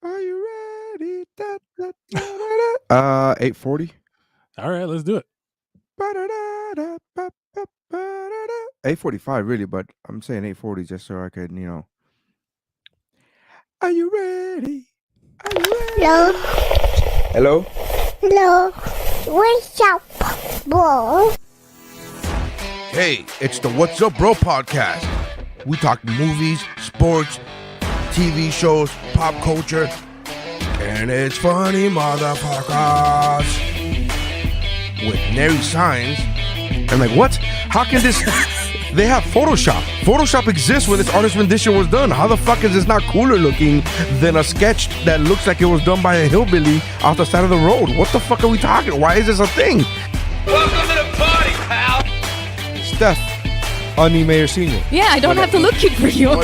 Are you ready? 8:40. All right, let's do it. 8:45, really, but I'm saying 8:40 just so I could, Are you ready? Are you ready? Hello? Hello? Hello? What's up, bro? Hey, it's the What's Up Bro podcast. We talk movies, sports, TV shows, pop culture, and it's funny, motherfuckers. With nary signs. I'm like, what? How can this... They have Photoshop. Photoshop exists when this artist rendition was done. How the fuck is this not cooler looking than a sketch that looks like it was done by a hillbilly off the side of the road? What the fuck are we talking? Why is this a thing? Welcome to the party, pal. Steph, Uni Mayor Sr. Yeah, I don't have to look for you.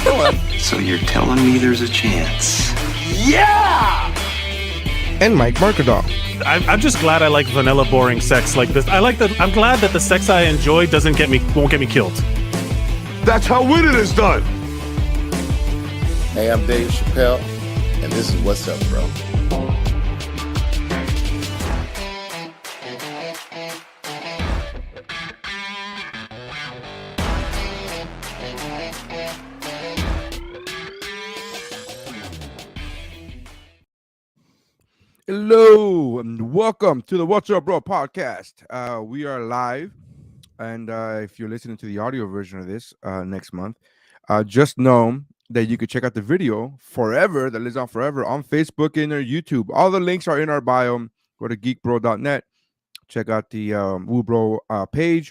So you're telling me there's a chance? Yeah! And Mike Markadal. I'm just glad I like vanilla, boring sex like this. I'm glad that the sex I enjoy won't get me killed. That's how winning is done. Hey, I'm Dave Chappelle, and this is What's Up, Bro. Hello and welcome to the What's Up Bro podcast. We are live, and if you're listening to the audio version of this next month, just know that you could check out the video forever, that lives on forever, on Facebook and or YouTube. All the links are in our bio. Go to geekbro.net, check out the WuBro page,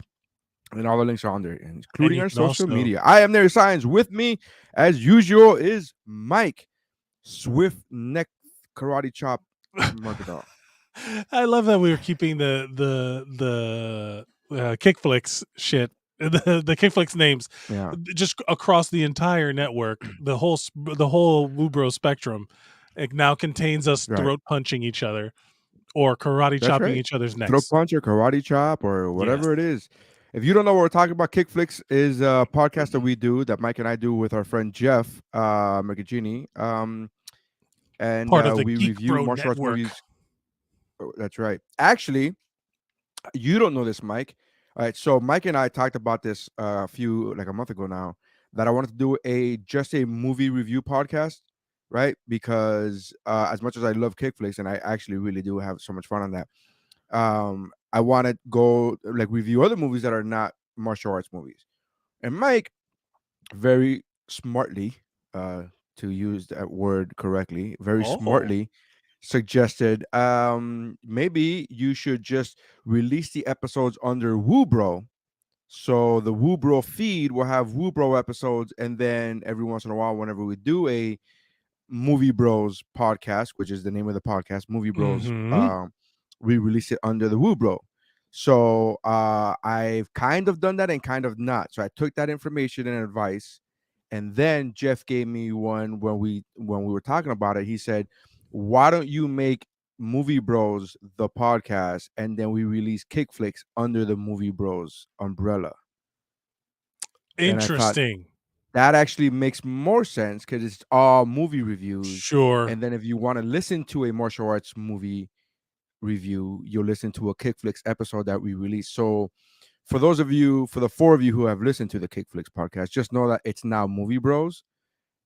and all the links are on there, including our social media. I am Nary Science. With me, as usual, is Mike Swift Neck Karate Chop. I love that we were keeping the kick flicks shit, the kick flicks names, just across the entire network. The whole WuBro spectrum, it now contains us throat punching each other or karate chopping each other's necks. Throat punch or karate chop or whatever it is. If you don't know what we're talking about, Kick Flicks is a podcast that we do, that Mike and I do with our friend Jeff Mercagini. And part of the we review martial arts movies. That's right. Actually, you don't know this, Mike. All right, so Mike and I talked about this a month ago now, that I wanted to do just a movie review podcast, right? Because as much as I love kick flicks, and I actually really do have so much fun on that, I want to go review other movies that are not martial arts movies. And Mike very smartly, to use that word correctly, very smartly suggested maybe you should just release the episodes under WuBro. So the WuBro feed will have WuBro episodes, and then every once in a while, whenever we do a Movie Bros podcast, which is the name of the podcast, Movie Bros, we release it under the WuBro. So I've kind of done that and kind of not. So I took that information and advice. And then Jeff gave me one when we were talking about it. He said, why don't you make Movie Bros the podcast, and then we release Kick Flicks under the Movie Bros umbrella? Interesting. That actually makes more sense because it's all movie reviews. Sure. And then if you want to listen to a martial arts movie review, you'll listen to a Kick Flicks episode that we release. So for the four of you who have listened to the Kick Flicks podcast, just know that it's now Movie Bros,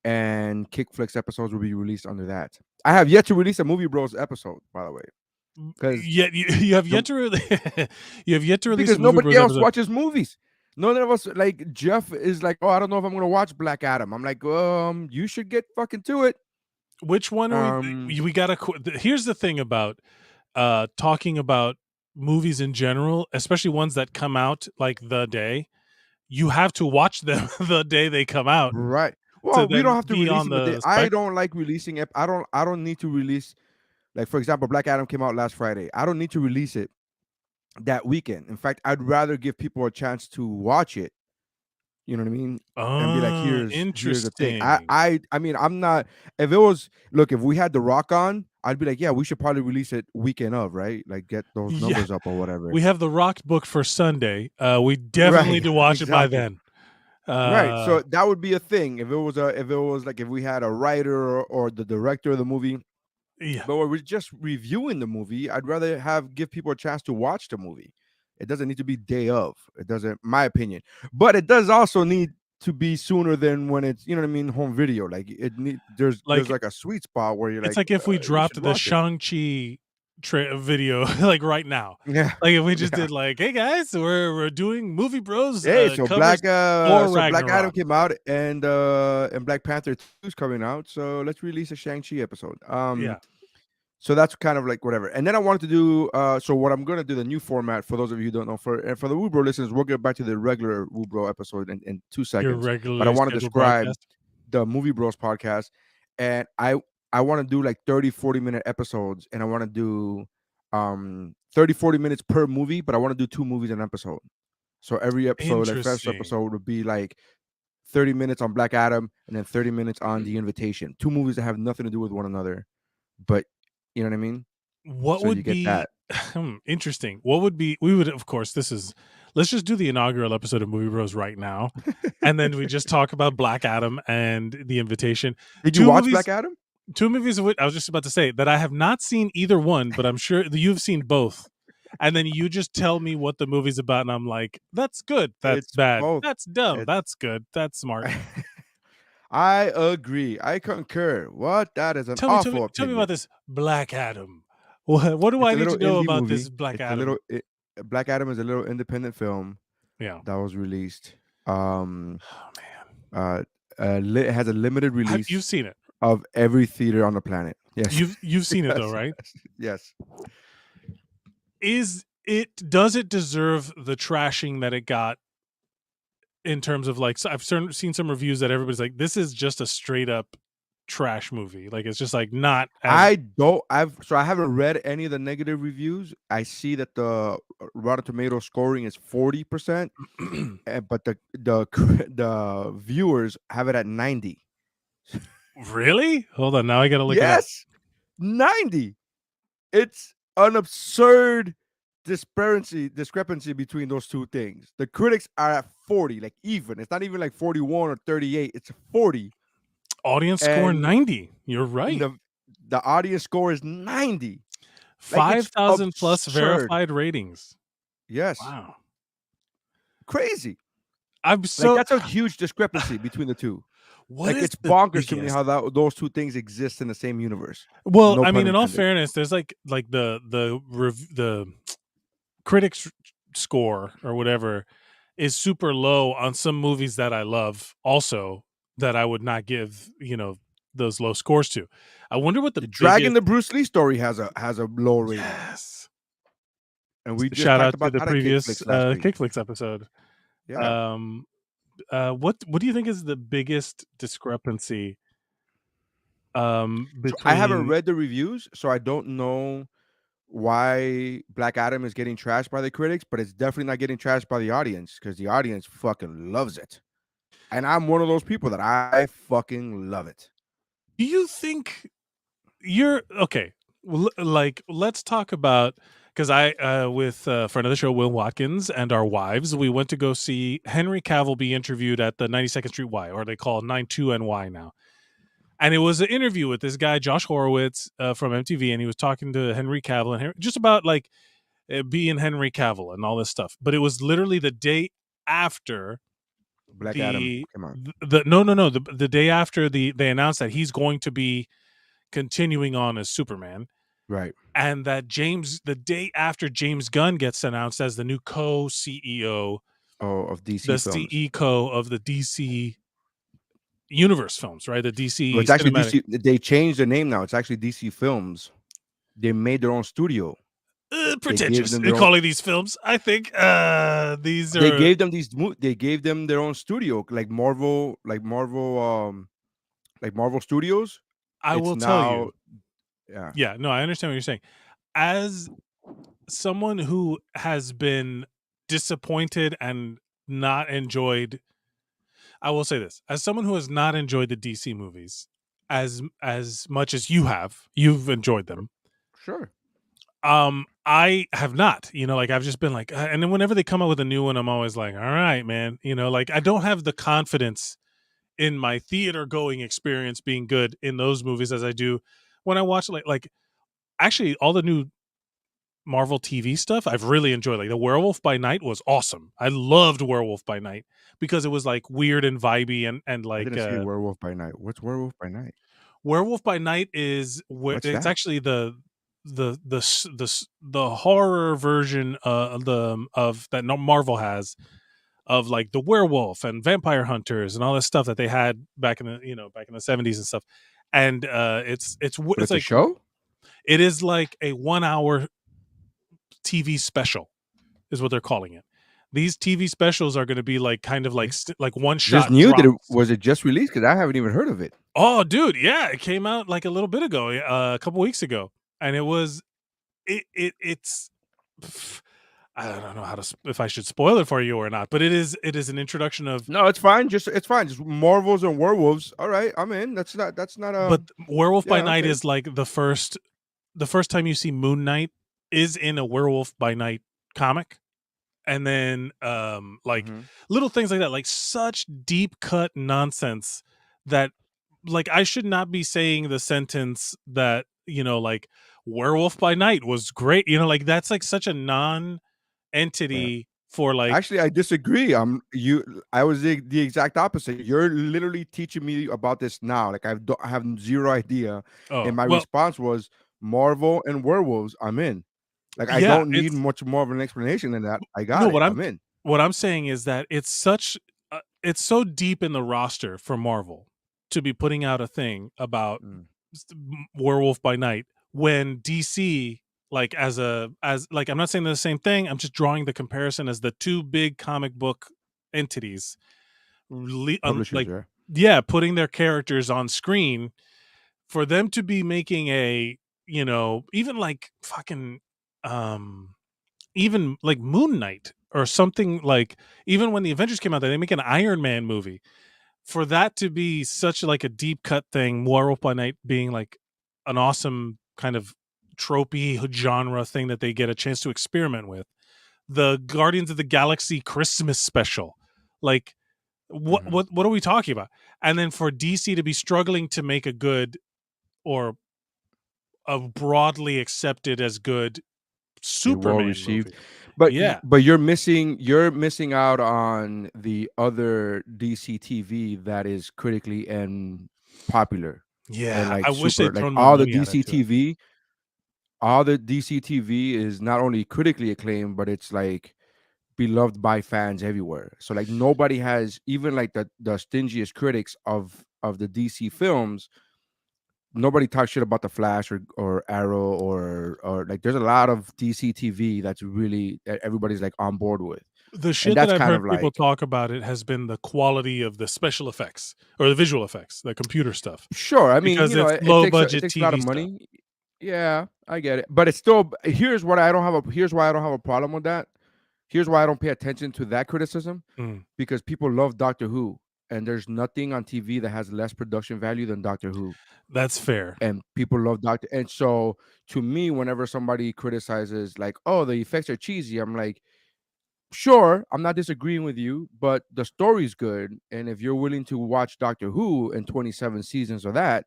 and Kick Flicks episodes will be released under that. I have yet to release a Movie Bros episode, by the way. Because you have yet to release because nobody else watches movies. None of us, like Jeff is like, oh, I don't know if I'm going to watch Black Adam. I'm like, you should get fucking to it. Which one? We got to. Here's the thing about talking about movies in general, especially ones that come out like the day. You have to watch them the day they come out. Right. Well, we don't have to release them. I don't like releasing it. I don't need to release, like, for example, Black Adam came out last Friday. I don't need to release it that weekend. In fact, I'd rather give people a chance to watch it. You know what I mean? And be like, here's the thing. I mean, I'm not, if we had The Rock on, I'd be like, yeah, we should probably release it weekend of, right? Like, get those numbers up or whatever. We have The Rock booked for Sunday. We definitely need to watch it by then. Right. So that would be a thing. If we had a writer or the director of the movie Yeah. But when we're just reviewing the movie, I'd rather give people a chance to watch the movie. It doesn't need to be day of. It doesn't, my opinion. But it does also need to be sooner than when it's, you know what I mean, home video. Like there's Like like a sweet spot where you're it's like, like if we you should dropped the watch it. Shang-Chi video like right now. Yeah, Like if we just yeah. did like, hey guys, we're doing Movie Bros Hey, covers Thor so Black Adam Ragnarok. came out and Black Panther 2 is coming out. So let's release a Shang-Chi episode. Yeah. So that's kind of like whatever. And then I wanted to do so what I'm gonna do, the new format for those of you who don't know, for the WuBro listeners, we'll get back to the regular WuBro episode in 2 Your seconds. But I regularly want to scheduled describe broadcast. the Movie Bros podcast, and I want to do like 30-40 minute episodes, and I want to do 30-40 minutes per movie, but I want to do 2 movies an episode. So every episode, like first Interesting. episode would be like 30 minutes on Black Adam and then 30 minutes on The Invitation. 2 movies that have nothing to do with one another, but you know what I mean? What So you would get be that. interesting? What would be? We would, of course. Let's just do the inaugural episode of Movie Bros right now, and then we just talk about Black Adam and The Invitation. Did you watch Black Adam? 2 movies of which I was just about to say that I have not seen either one, but I'm sure that you've seen both. And then you just tell me what the movie's about, and I'm like, that's good, that's It's bad, both. that's dumb, It's that's good, that's smart. I agree. I concur. What? That is an Tell me awful opinion. about this Black Adam. What do It's I a need little to know indie about movie. this Black It's a Adam? little Black Adam is a little independent film Yeah. that was released. Oh man. It has a limited release. You've seen it of every theater on the planet. Yes. You've seen it Yes, though, right? Yes. Does it deserve the trashing that it got? In terms of like, so I've seen some reviews that everybody's like, this is just a straight up trash movie. Like it's just like not. I haven't read any of the negative reviews. I see that the Rotten Tomato scoring is 40%, but the viewers have it at 90. Really? Hold on, now I gotta look it up. Yes, 90. It's an absurd discrepancy between those two things. The critics are at 40, like even. It's not even like 41 or 38. It's 40. Audience score 90. You're right. The audience score is 90. 5,000 plus verified ratings. Yes. Wow. Crazy. I'm so that's a huge discrepancy between the two. What is it's bonkers to me how those two things exist in the same universe. Well, No I mean, in all intended. fairness, there's like the critics score or whatever is super low on some movies that I love also that I would not give, those low scores to. I wonder what the Dragon the Bruce Lee story has a low rating. Yes. And we just shout out talked to about the previous Kickflix episode. Yeah. What do you think is the biggest discrepancy between... I haven't read the reviews, so I don't know why Black Adam is getting trashed by the critics, but it's definitely not getting trashed by the audience because the audience fucking loves it. And I'm one of those people that I fucking love it. Do you think you're okay? Like, let's talk about, because I with friend of the show Will Watkins and our wives, we went to go see Henry Cavill be interviewed at the 92nd Street Y, or they call it 92NY now. And it was an interview with this guy Josh Horowitz from MTV, and he was talking to Henry Cavill and just about like being Henry Cavill and all this stuff. But it was literally the day after Black Adam. Come on. The day after they announced that he's going to be continuing on as Superman. Right. And that the day after James Gunn gets announced as the new co-CEO of DC the films. CEO of the DC Universe films, right? The DC. Well, it's actually DC. They changed the name now. It's actually DC Films. They made their own studio. Pretentious. They're calling these films. I think these are. They gave them They gave them their own studio, like Marvel Studios. I will tell you. Yeah. No, I understand what you're saying. As someone who has been disappointed and not enjoyed, I will say this: as someone who has not enjoyed the DC movies as much as you've enjoyed them. Sure. I have not, I've just been like, and then whenever they come out with a new one, I'm always like, all right, man, I don't have the confidence in my theater going experience being good in those movies as I do when I watch like actually all the new Marvel TV stuff I've really enjoyed. Like the Werewolf by Night was awesome. I loved Werewolf by Night because it was like weird and vibey and I like didn't see Werewolf by Night. What's Werewolf by Night? Werewolf by Night is What's it's that? actually the horror version of that Marvel has of like the werewolf and vampire hunters and all this stuff that they had back in the 70s and stuff. And it's But it's it's a like show? it is like a 1 hour TV special is what they're calling it. These TV specials are going to be like kind of like like one Just shot new? drops. Was it just released? Because I haven't even heard of it. Oh, dude, yeah, it came out like a little bit ago, a couple weeks ago, and it's. I don't know if I should spoil it for you or not, but it is an introduction of. No, it's fine. It's fine. Just Marvels and werewolves. All right, I'm in. That's not But Werewolf by yeah, Night okay. is like the first time you see Moon Knight is in a Werewolf by Night comic. And then like little things like that, like such deep cut nonsense that like I should not be saying the sentence that, like Werewolf by Night was great. Like that's like such a non-entity for like. Actually, I disagree. I was the exact opposite. You're literally teaching me about this now. Like I have zero idea. And my response was Marvel and werewolves. I'm in. Like I don't need much more of an explanation than that. I got it. I'm in. What I'm saying is that it's so deep in the roster for Marvel to be putting out a thing about Werewolf by Night when DC like as like I'm not saying they're the same thing. I'm just drawing the comparison as the two big comic book entities Publishers, putting their characters on screen for them to be making a even like fucking even like Moon Knight or something, like even when the Avengers came out, they make an Iron Man movie. For that to be such like a deep cut thing, Werewolf by Night being like an awesome kind of tropey genre thing that they get a chance to experiment with. The Guardians of the Galaxy Christmas special, like what are we talking about? And then for DC to be struggling to make a good or a broadly accepted as good Superman well received movie. But you're missing out on the other DC TV that is critically and popular. Yeah, and like I wish they'd thrown more all the money at DC it too. TV. All the DC TV is not only critically acclaimed, but it's like beloved by fans everywhere. So like nobody has, even like the stingiest critics of the DC films, nobody talks shit about the Flash or Arrow or like there's a lot of DC TV that's really everybody's like on board with. The shit that I've heard people talk about it has been the quality of the special effects or the visual effects, the computer stuff. Sure, I mean, because it's low budget takes TV a lot of money. Stuff. Yeah, I get it, but it's still. Here's why I don't have a problem with that. Here's why I don't pay attention to that criticism, because people love Doctor Who, and there's nothing on TV that has less production value than Doctor Who. That's fair. And people love Doctor. And so to me, whenever somebody criticizes like, oh, the effects are cheesy, I'm like, sure, I'm not disagreeing with you, but the story's good. And if you're willing to watch Doctor Who and 27 seasons of that,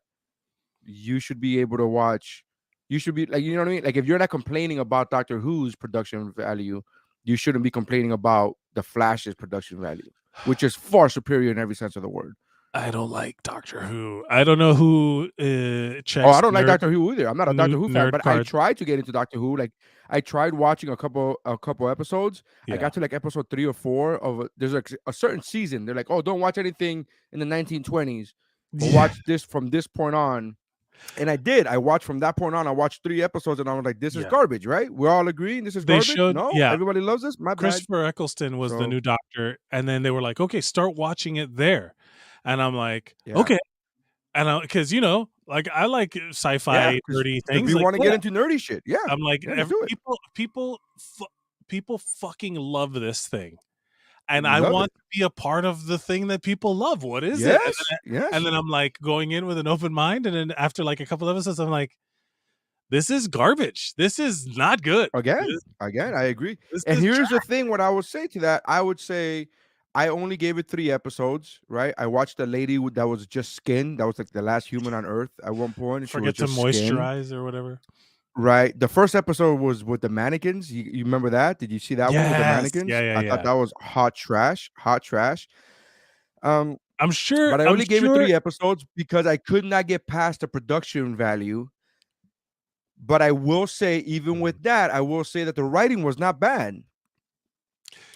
you should be able to watch. You should be like, you know what I mean? Like if you're not complaining about Doctor Who's production value, you shouldn't be complaining about the Flash's production value, which is far superior in every sense of the word. I don't like Doctor Who. I don't know who checks. Oh, I don't like Doctor Who either. I'm not a Doctor Who fan, but card. I tried to get into Doctor Who. Like I tried watching a couple episodes. Yeah. I got to like episode 3 or 4 of there's like a certain season. They're like, oh, don't watch anything in the 1920s, but watch this from this point on. And I did. I watched from that point on. I watched 3 episodes, and I was like, "This is garbage, right? We're all agreeing this is garbage." No, everybody loves this. My Christopher bad. Eccleston was the new Doctor, and then they were like, "Okay, start watching it there," and I'm like, "Okay," and because like I like sci-fi nerdy things. We want to get into nerdy shit. Yeah, I'm like, people fucking love this thing. And I want to be a part of the thing that people love. What is it? And then I'm like going in with an open mind. And then after like a couple episodes, I'm like, this is garbage. This is not good. Again, I agree. And here's the thing, what I would say to that, I would say I only gave it 3 episodes, right? I watched a lady that was just skin. That was like the last human on Earth at one point. And she was Forget to just skin, moisturize or whatever. right? The first episode was with the mannequins. You remember that? Did you see that one with the Yes. mannequins? Yeah. I thought that was hot trash. Hot trash. Um, I'm sure. but I I'm only gave it sure. 3 episodes because I could not get past the production value. But I will say, even with that, I will say that the writing was not bad.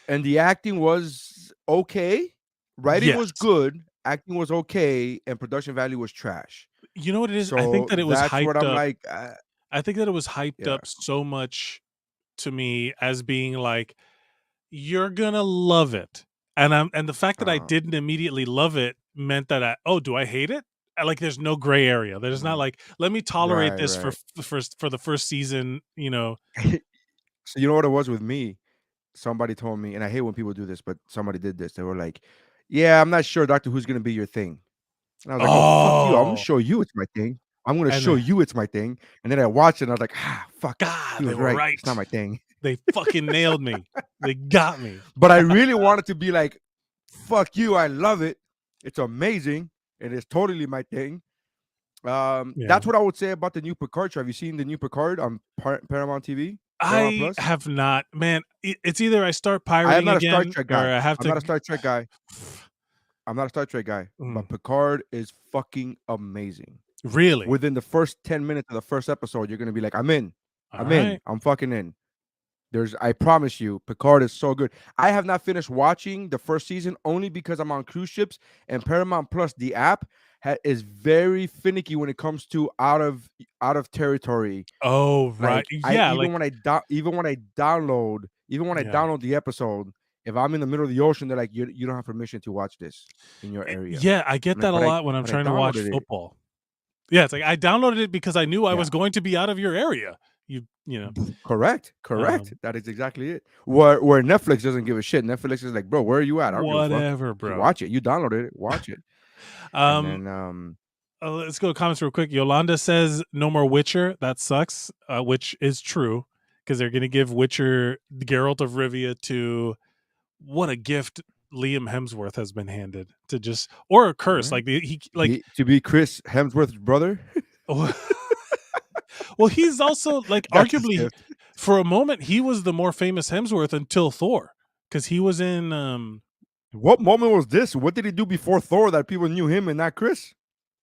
And the acting was okay. Writing was Yes. good. Acting was okay. And production value was trash. You know what it is? So I think that it was that's what hyped I'm up. like. I think that it was hyped Yeah. up so much to me as being like, you're gonna love it. And the fact that I didn't immediately love it meant that do I hate it? Like there's no gray area. There's not like, let me tolerate this Right. for the first season, you know. So you know what it was with me? Somebody told me, and I hate when people do this, but somebody did this. They were like, "Yeah, I'm not sure Doctor Who's gonna be your thing." And I was like, "Oh, fuck you! I'm gonna show you it's my thing. I'm gonna show you it's my thing." And then I watched it, and I was like, fuck, God, he was they were right. It's not my thing. They fucking nailed me. They got me. But I really wanted to be like, fuck you! I love it. It's amazing. It is totally my thing. That's what I would say about the new Picard show. Have you seen the new Picard on Paramount TV? I Plus? have not, man. It's either I start pirating I'm not again, a Star Trek guy. or I have to. I'm not a Star Trek guy. I'm not a Star Trek guy, but Picard is fucking amazing. Really? Within the first 10 minutes of the first episode, you're gonna be like, I'm in. I'm in. I'm fucking in. I promise you, Picard is so good. I have not finished watching the first season only because I'm on cruise ships, and Paramount Plus, the app, is very finicky when it comes to out of territory. Oh, right. Even when I download the episode, if I'm in the middle of the ocean, they're like, you don't have permission to watch this in your area. Yeah, I get that a lot when I'm trying to watch football. Yeah, it's like I downloaded it because I knew I was going to be out of your area. You know. Correct. That is exactly it. Where Netflix doesn't give a shit. Netflix is like, bro, where are you at? I don't give a fuck. Whatever, bro. You watch it. You downloaded it. Watch it. And then, let's go to comments real quick. Yolanda says no more Witcher. That sucks. Which is true because they're going to give Witcher Geralt of Rivia to what a gift Liam Hemsworth has been handed to just or a curse like to be Chris Hemsworth's brother. Well, he's also like arguably for a moment he was the more famous Hemsworth until Thor because he was in. What moment was this? What did he do before Thor that people knew him and not Chris?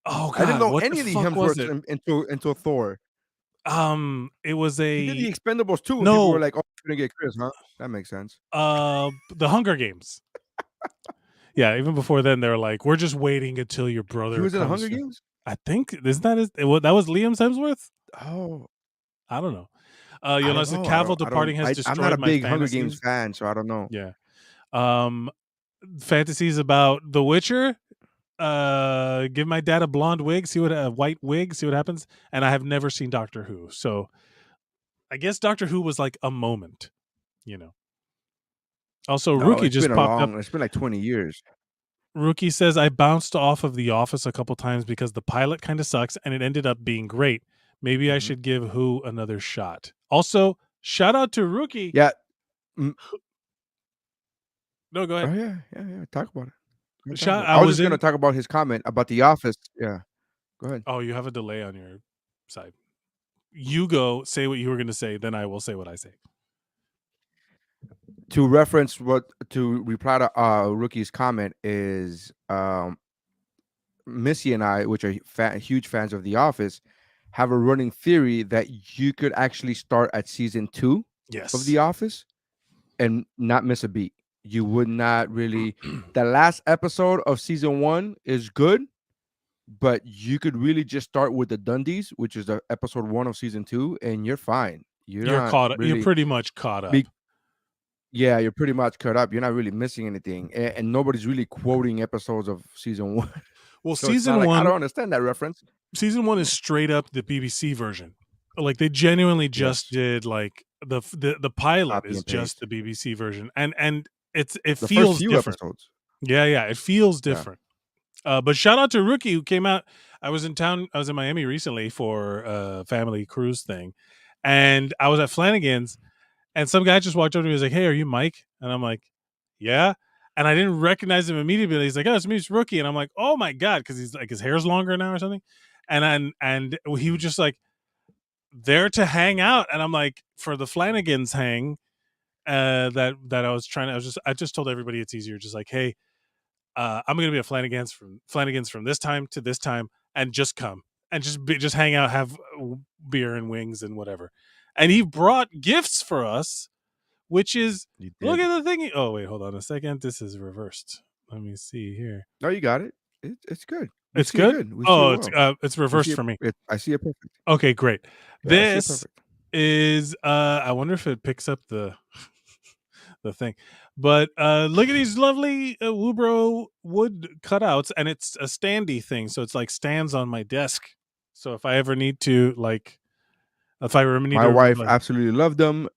Oh God, I didn't know what any of the Hemsworths until Thor. It was he did the Expendables too. No, people were like, "Oh, you're gonna get Chris, huh?" That makes sense. The Hunger Games. Yeah, even before then, they were like, "We're just waiting until your brother." He was in the Hunger Games. I think isn't that that was Liam Hemsworth? Oh, I don't know. Yolanda Cavill departing has destroyed my I'm not a big fantasies. Hunger Games fan, so I don't know. Yeah. Fantasies about The Witcher. Give my dad a blonde wig, white wig, see what happens. And I have never seen Doctor Who, so I guess Doctor Who was like a moment, you know. Also, Rookie just popped up. It's been like 20 years. Rookie says I bounced off of The Office a couple times because the pilot kind of sucks, and it ended up being great. Maybe I should give Who another shot. Also, shout out to Rookie. Yeah. No, go ahead. Oh, yeah. Talk about it. I was just going to talk about his comment about The Office. Yeah. Go ahead. Oh, you have a delay on your side. You go say what you were going to say, then I will say what I say. To reply to Rookie's comment is Missy and I, which are huge fans of The Office, have a running theory that you could actually start at season 2 of The Office and not miss a beat. You would not really. The last episode of season 1 is good, but you could really just start with the Dundies, which is the episode 1 of season 2, and you're fine. You're caught up. You're pretty much caught up. Yeah, you're pretty much caught up. You're not really missing anything, and nobody's really quoting episodes of season 1. Well, so season 1, I don't understand that reference. Season 1 is straight up the BBC version. Like they genuinely just did like the pilot Copy is and just the BBC version, and it the feels first few different. Episodes. Yeah, it feels different. But shout out to Rookie who came out. I was in town. I was in Miami recently for a family cruise thing, and I was at Flanagan's, and some guy just walked up to me and was like, "Hey, are you Mike?" And I'm like, "Yeah." and I didn't recognize him immediately. He's like, "Oh, it's me, it's Rookie," and I'm like, "Oh my god," because he's like his hair's longer now or something, and he was just like there to hang out, and I'm like, for the Flanagan's hang, that I just told everybody it's easier, just like, hey, I'm gonna be at Flanagan's from this time to this time, and just come and just hang out, have beer and wings and whatever. And he brought gifts for us, which is look at the thing. Oh wait, hold on a second. This is reversed. Let me see here. No, you got it. It's good. We It's see it good. good. We see it Oh, well. it's We reversed see for me. I see it perfect. Okay, great. Yeah, I see it This perfect. is I wonder if it picks up the the thing. But look at these lovely WuBro wood cutouts, and it's a standy thing, so it's like stands on my desk. So if I ever need to, like, if I ever need My to, wife like, absolutely loved them.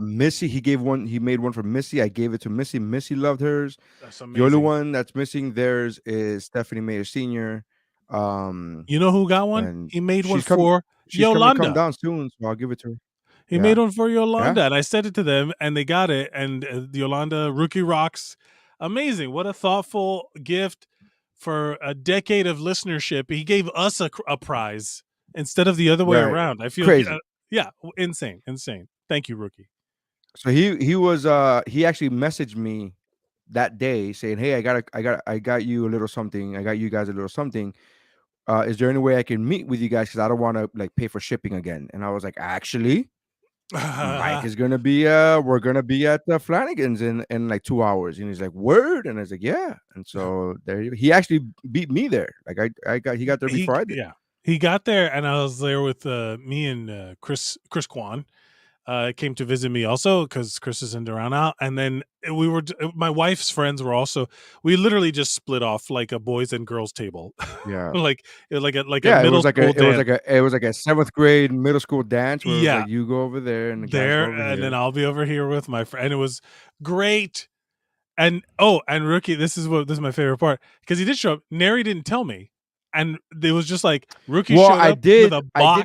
Missy, he made one for Missy. I gave it to Missy. Missy loved hers. that's The only amazing. one that's missing theirs is Stephanie Mayer Sr. You know who got one? And He made one she's coming for to come Yolanda. down soon, so I'll give it to her. He Yeah. made one for Yolanda, Yeah. and I sent it to them, and they got it. And Yolanda, Rookie rocks, amazing! What a thoughtful gift for a decade of listenership. He gave us a prize instead of the other way Right. around. I feel, Crazy. yeah, insane. Thank you, Rookie. So he actually messaged me that day saying, "Hey, I got you a little something. I got you guys a little something. Is there any way I can meet with you guys? Because I don't want to like pay for shipping again." And I was like, actually, Mike is gonna be we're gonna be at the Flanagan's in like 2 hours. And he's like, word? And I was like, yeah. And so he actually beat me there. Like he got there before I did. Yeah, he got there, and I was there with me and Chris Kwan. Came to visit me also because Chris isn't around now. And then my wife's friends were also. We literally just split off like a boys and girls table. Yeah. like it was like a Yeah, middle school dance. it was like a 7th grade middle school dance where it was Yeah, like you go over there and the guys there, go over and here. then I'll be over here with my friend. And it was great. And Rookie, this is my favorite part because he did show up. Neri didn't tell me, and it was just like Rookie showed up with a box. I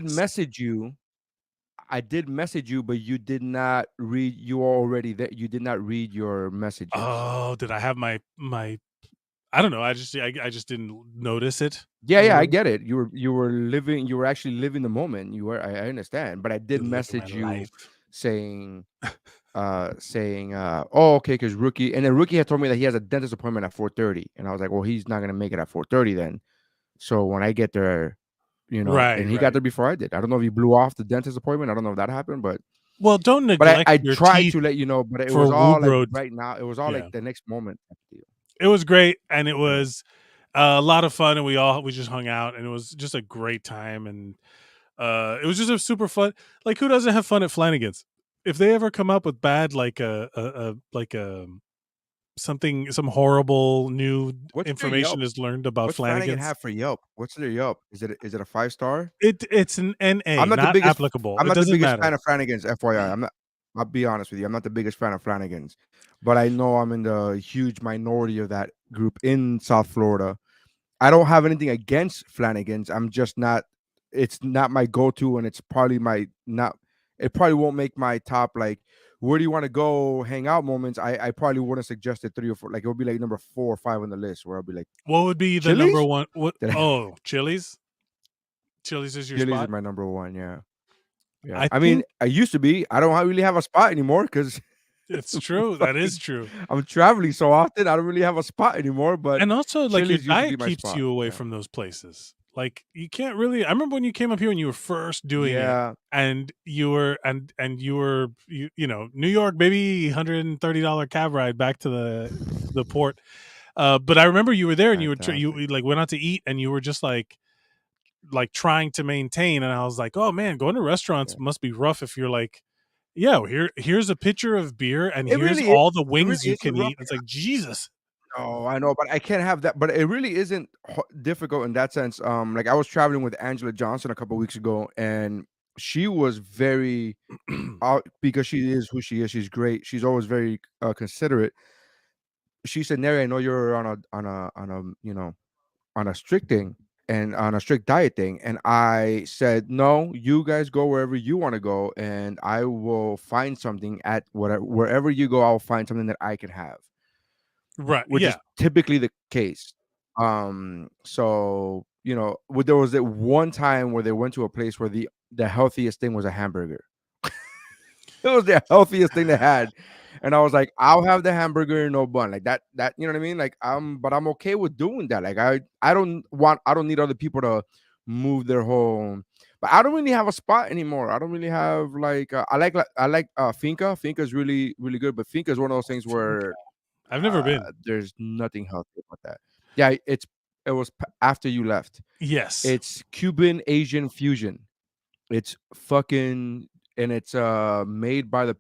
did message you. But you did not read. You were already there. You did not read your messages. Oh, did I have my? I don't know. I just didn't notice it. Yeah, I get it. You were actually living the moment. I understand, but I did message you saying, oh, okay, because Rookie, and then Rookie had told me that he has a dentist appointment at 4:30, and I was like, well, he's not gonna make it at 4:30 then. So when I get there, right, and he got there before I did. I don't know if he blew off the dentist appointment. I don't know if that happened, but well, don't neglect. But I your tried teeth to let you know, but it for was all like WuBro. right now. It was all like the next moment. It was great, and it was a lot of fun, and we just hung out, and it was just a great time, and it was just a super fun. Like, who doesn't have fun at Flanagan's? If they ever come up with bad, like some horrible new information is learned about What's Flanagan's. Flanagan have for Yelp? What's their Yelp? Is it a 5-star? It's an NA. I'm not the biggest applicable. I'm not the biggest matter. fan of Flanagan's. FYI, I'll be honest with you. I'm not the biggest fan of Flanagan's, but I know I'm in the huge minority of that group in South Florida. I don't have anything against Flanagan's. I'm just not. It's not my go-to, and it's probably it probably won't make my top, like, where do you want to go hang out moments. I probably wouldn't suggest it 3 or 4. Like, it would be like number 4 or 5 on the list, where I'll be like, what would be the number one? What? Oh, Chili's. Chili's is your Chili's spot? is my number one. Yeah. I mean, I used to be. I don't really have a spot anymore because it's true. That is true. I'm traveling so often. I don't really have a spot anymore. But and also, like, your diet keeps spot. you away from those places. Like, you can't really. I remember when you came up here and you were first doing it, and you were New York, maybe $130 cab ride back to the port. But I remember you were there and you like went out to eat and you were just like trying to maintain. And I was like, oh man, going to restaurants must be rough if you're like, yeah, here's a pitcher of beer and here's all the wings you can eat. It's like, Jesus. Oh, I know, but I can't have that. But it really isn't difficult in that sense. Like, I was traveling with Angela Johnson a couple of weeks ago, and she was very because she is who she is. She's great. She's always very considerate. She said, "Neri, I know you're on a strict thing and on a strict diet thing." And I said, "No, you guys go wherever you want to go, and I will find something at wherever you go. I'll find something that I can have." Right. which Yeah. is typically the case. So there was that one time where they went to a place where the healthiest thing was a hamburger. It was the healthiest thing they had. And I was like, I'll have the hamburger, no bun. Like that, you know what I mean? Like but I'm okay with doing that. Like I don't need other people to move their whole. But I don't really have a spot anymore. I don't really have like I like Finca. Finca is really, really good, but Finca is one of those things where I've never been. there's nothing healthy about that. Yeah, it was after you left. Yes. It's Cuban Asian fusion. It's fucking and it's made by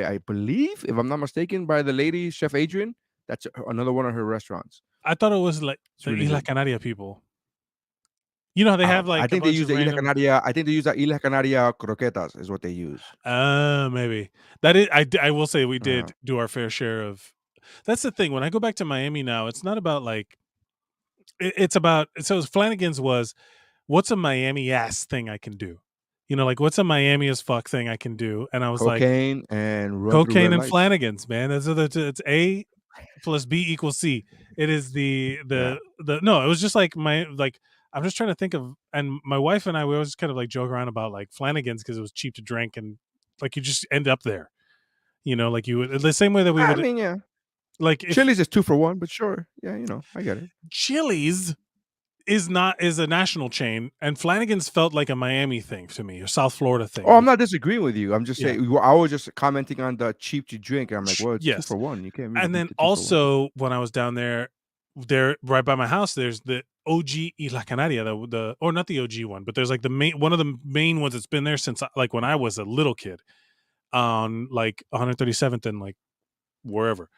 I believe, if I'm not mistaken, by the lady Chef Adrian. That's another one of her restaurants. I thought it was like It's the really Isla good. Canaria people. You know, they have I like a think they bunch use of the Isla random. Canaria. I think they use the Isla Canaria croquetas is what they use. Maybe that is. I will say we Yeah. did do our fair share of. That's the thing. When I go back to Miami now, it's not about like. It's about so Flanagan's was what's a Miami ass thing I can do, like what's a Miami as fuck thing I can do, and I was like Cocaine and run through cocaine red and lights. Flanagan's, man. It's A plus B equals C. It is Yeah. the no. It was just like I'm just trying to think of, and my wife and I we always kind of like joke around about like Flanagan's because it was cheap to drink and like you just end up there, like you would the same way that we I would mean, yeah. like if Chili's is 2 for 1, but sure. Yeah, I get it. Chili's is a national chain, and Flanagan's felt like a Miami thing to me, or South Florida thing. Oh, I'm not disagreeing with you. I'm just Yeah. saying I was just commenting on the cheap to drink. And I'm like, well, it's 2 Yes. for 1. You can't really And beat then the 2 for 1. also when I was down there right by my house, there's the OG Isla Canaria, the or not the OG one, but there's like one of the main ones that's been there since like when I was a little kid on like 137th and like wherever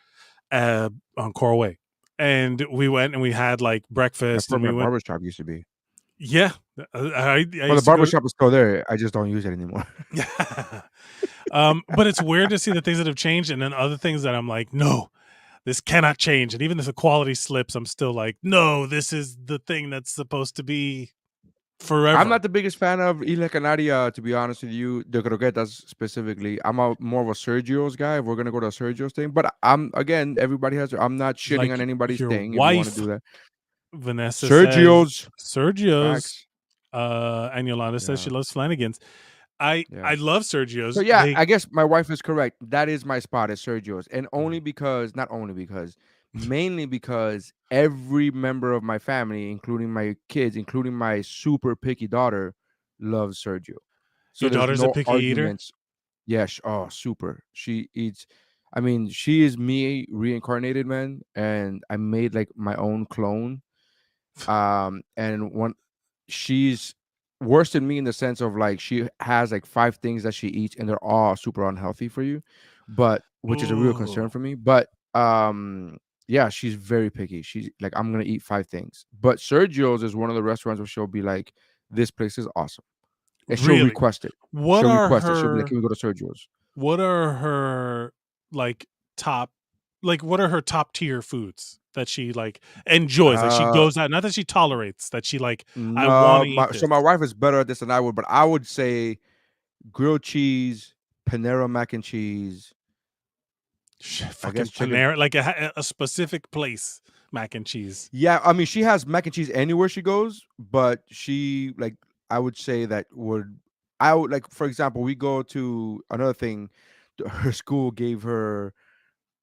on Coral Way. And we went and we had like That's breakfast where and we my went. barbershop used to be. Yeah. I Well, the used to go. barbershop is still there. I just don't use it anymore. But it's weird to see the things that have changed and then other things that I'm like, no, this cannot change. And even if the quality slips, I'm still like, no, this is the thing that's supposed to be forever. I'm not the biggest fan of Isla Canaria, to be honest with you. The croquetas specifically. I'm more of a Sergio's guy. If we're gonna go to a Sergio's thing, but again, everybody has. I'm not shitting like on anybody's your thing. If you want to wife, do that, Vanessa Sergio's. says Sergio's. Facts. And Yolanda says Yeah. she loves Flanagan's. I love Sergio's. So yeah, I guess my wife is correct. That is my spot at Sergio's, and mainly because every member of my family, including my kids, including my super picky daughter, loves Sergio. So your there's daughter's a no picky eater. arguments. Yeah, oh, super. She eats. I mean, she is me reincarnated, man, and I made like my own clone. And one, she's worse than me in the sense of like she has like 5 things that she eats and they're all super unhealthy for you, but which is a real concern for me. But yeah, she's very picky. She's like, I'm gonna eat 5 things. But Sergio's is one of the restaurants where she'll be like, this place is awesome. And she'll Really? request it. What She'll are request it. She'll be like, her can we go to Sergio's? what are her like top what are her top tier foods that she like enjoys, that she goes out, not that she tolerates, that she like I want No, to eat so my this. wife is better at this than I would, but I would say grilled cheese, Panera mac and cheese. Fucking chicken. Panera, like a specific place mac and cheese. Yeah, I mean, she has mac and cheese anywhere she goes, but she like I would say that I would like, for example, we go to another thing. Her school gave her,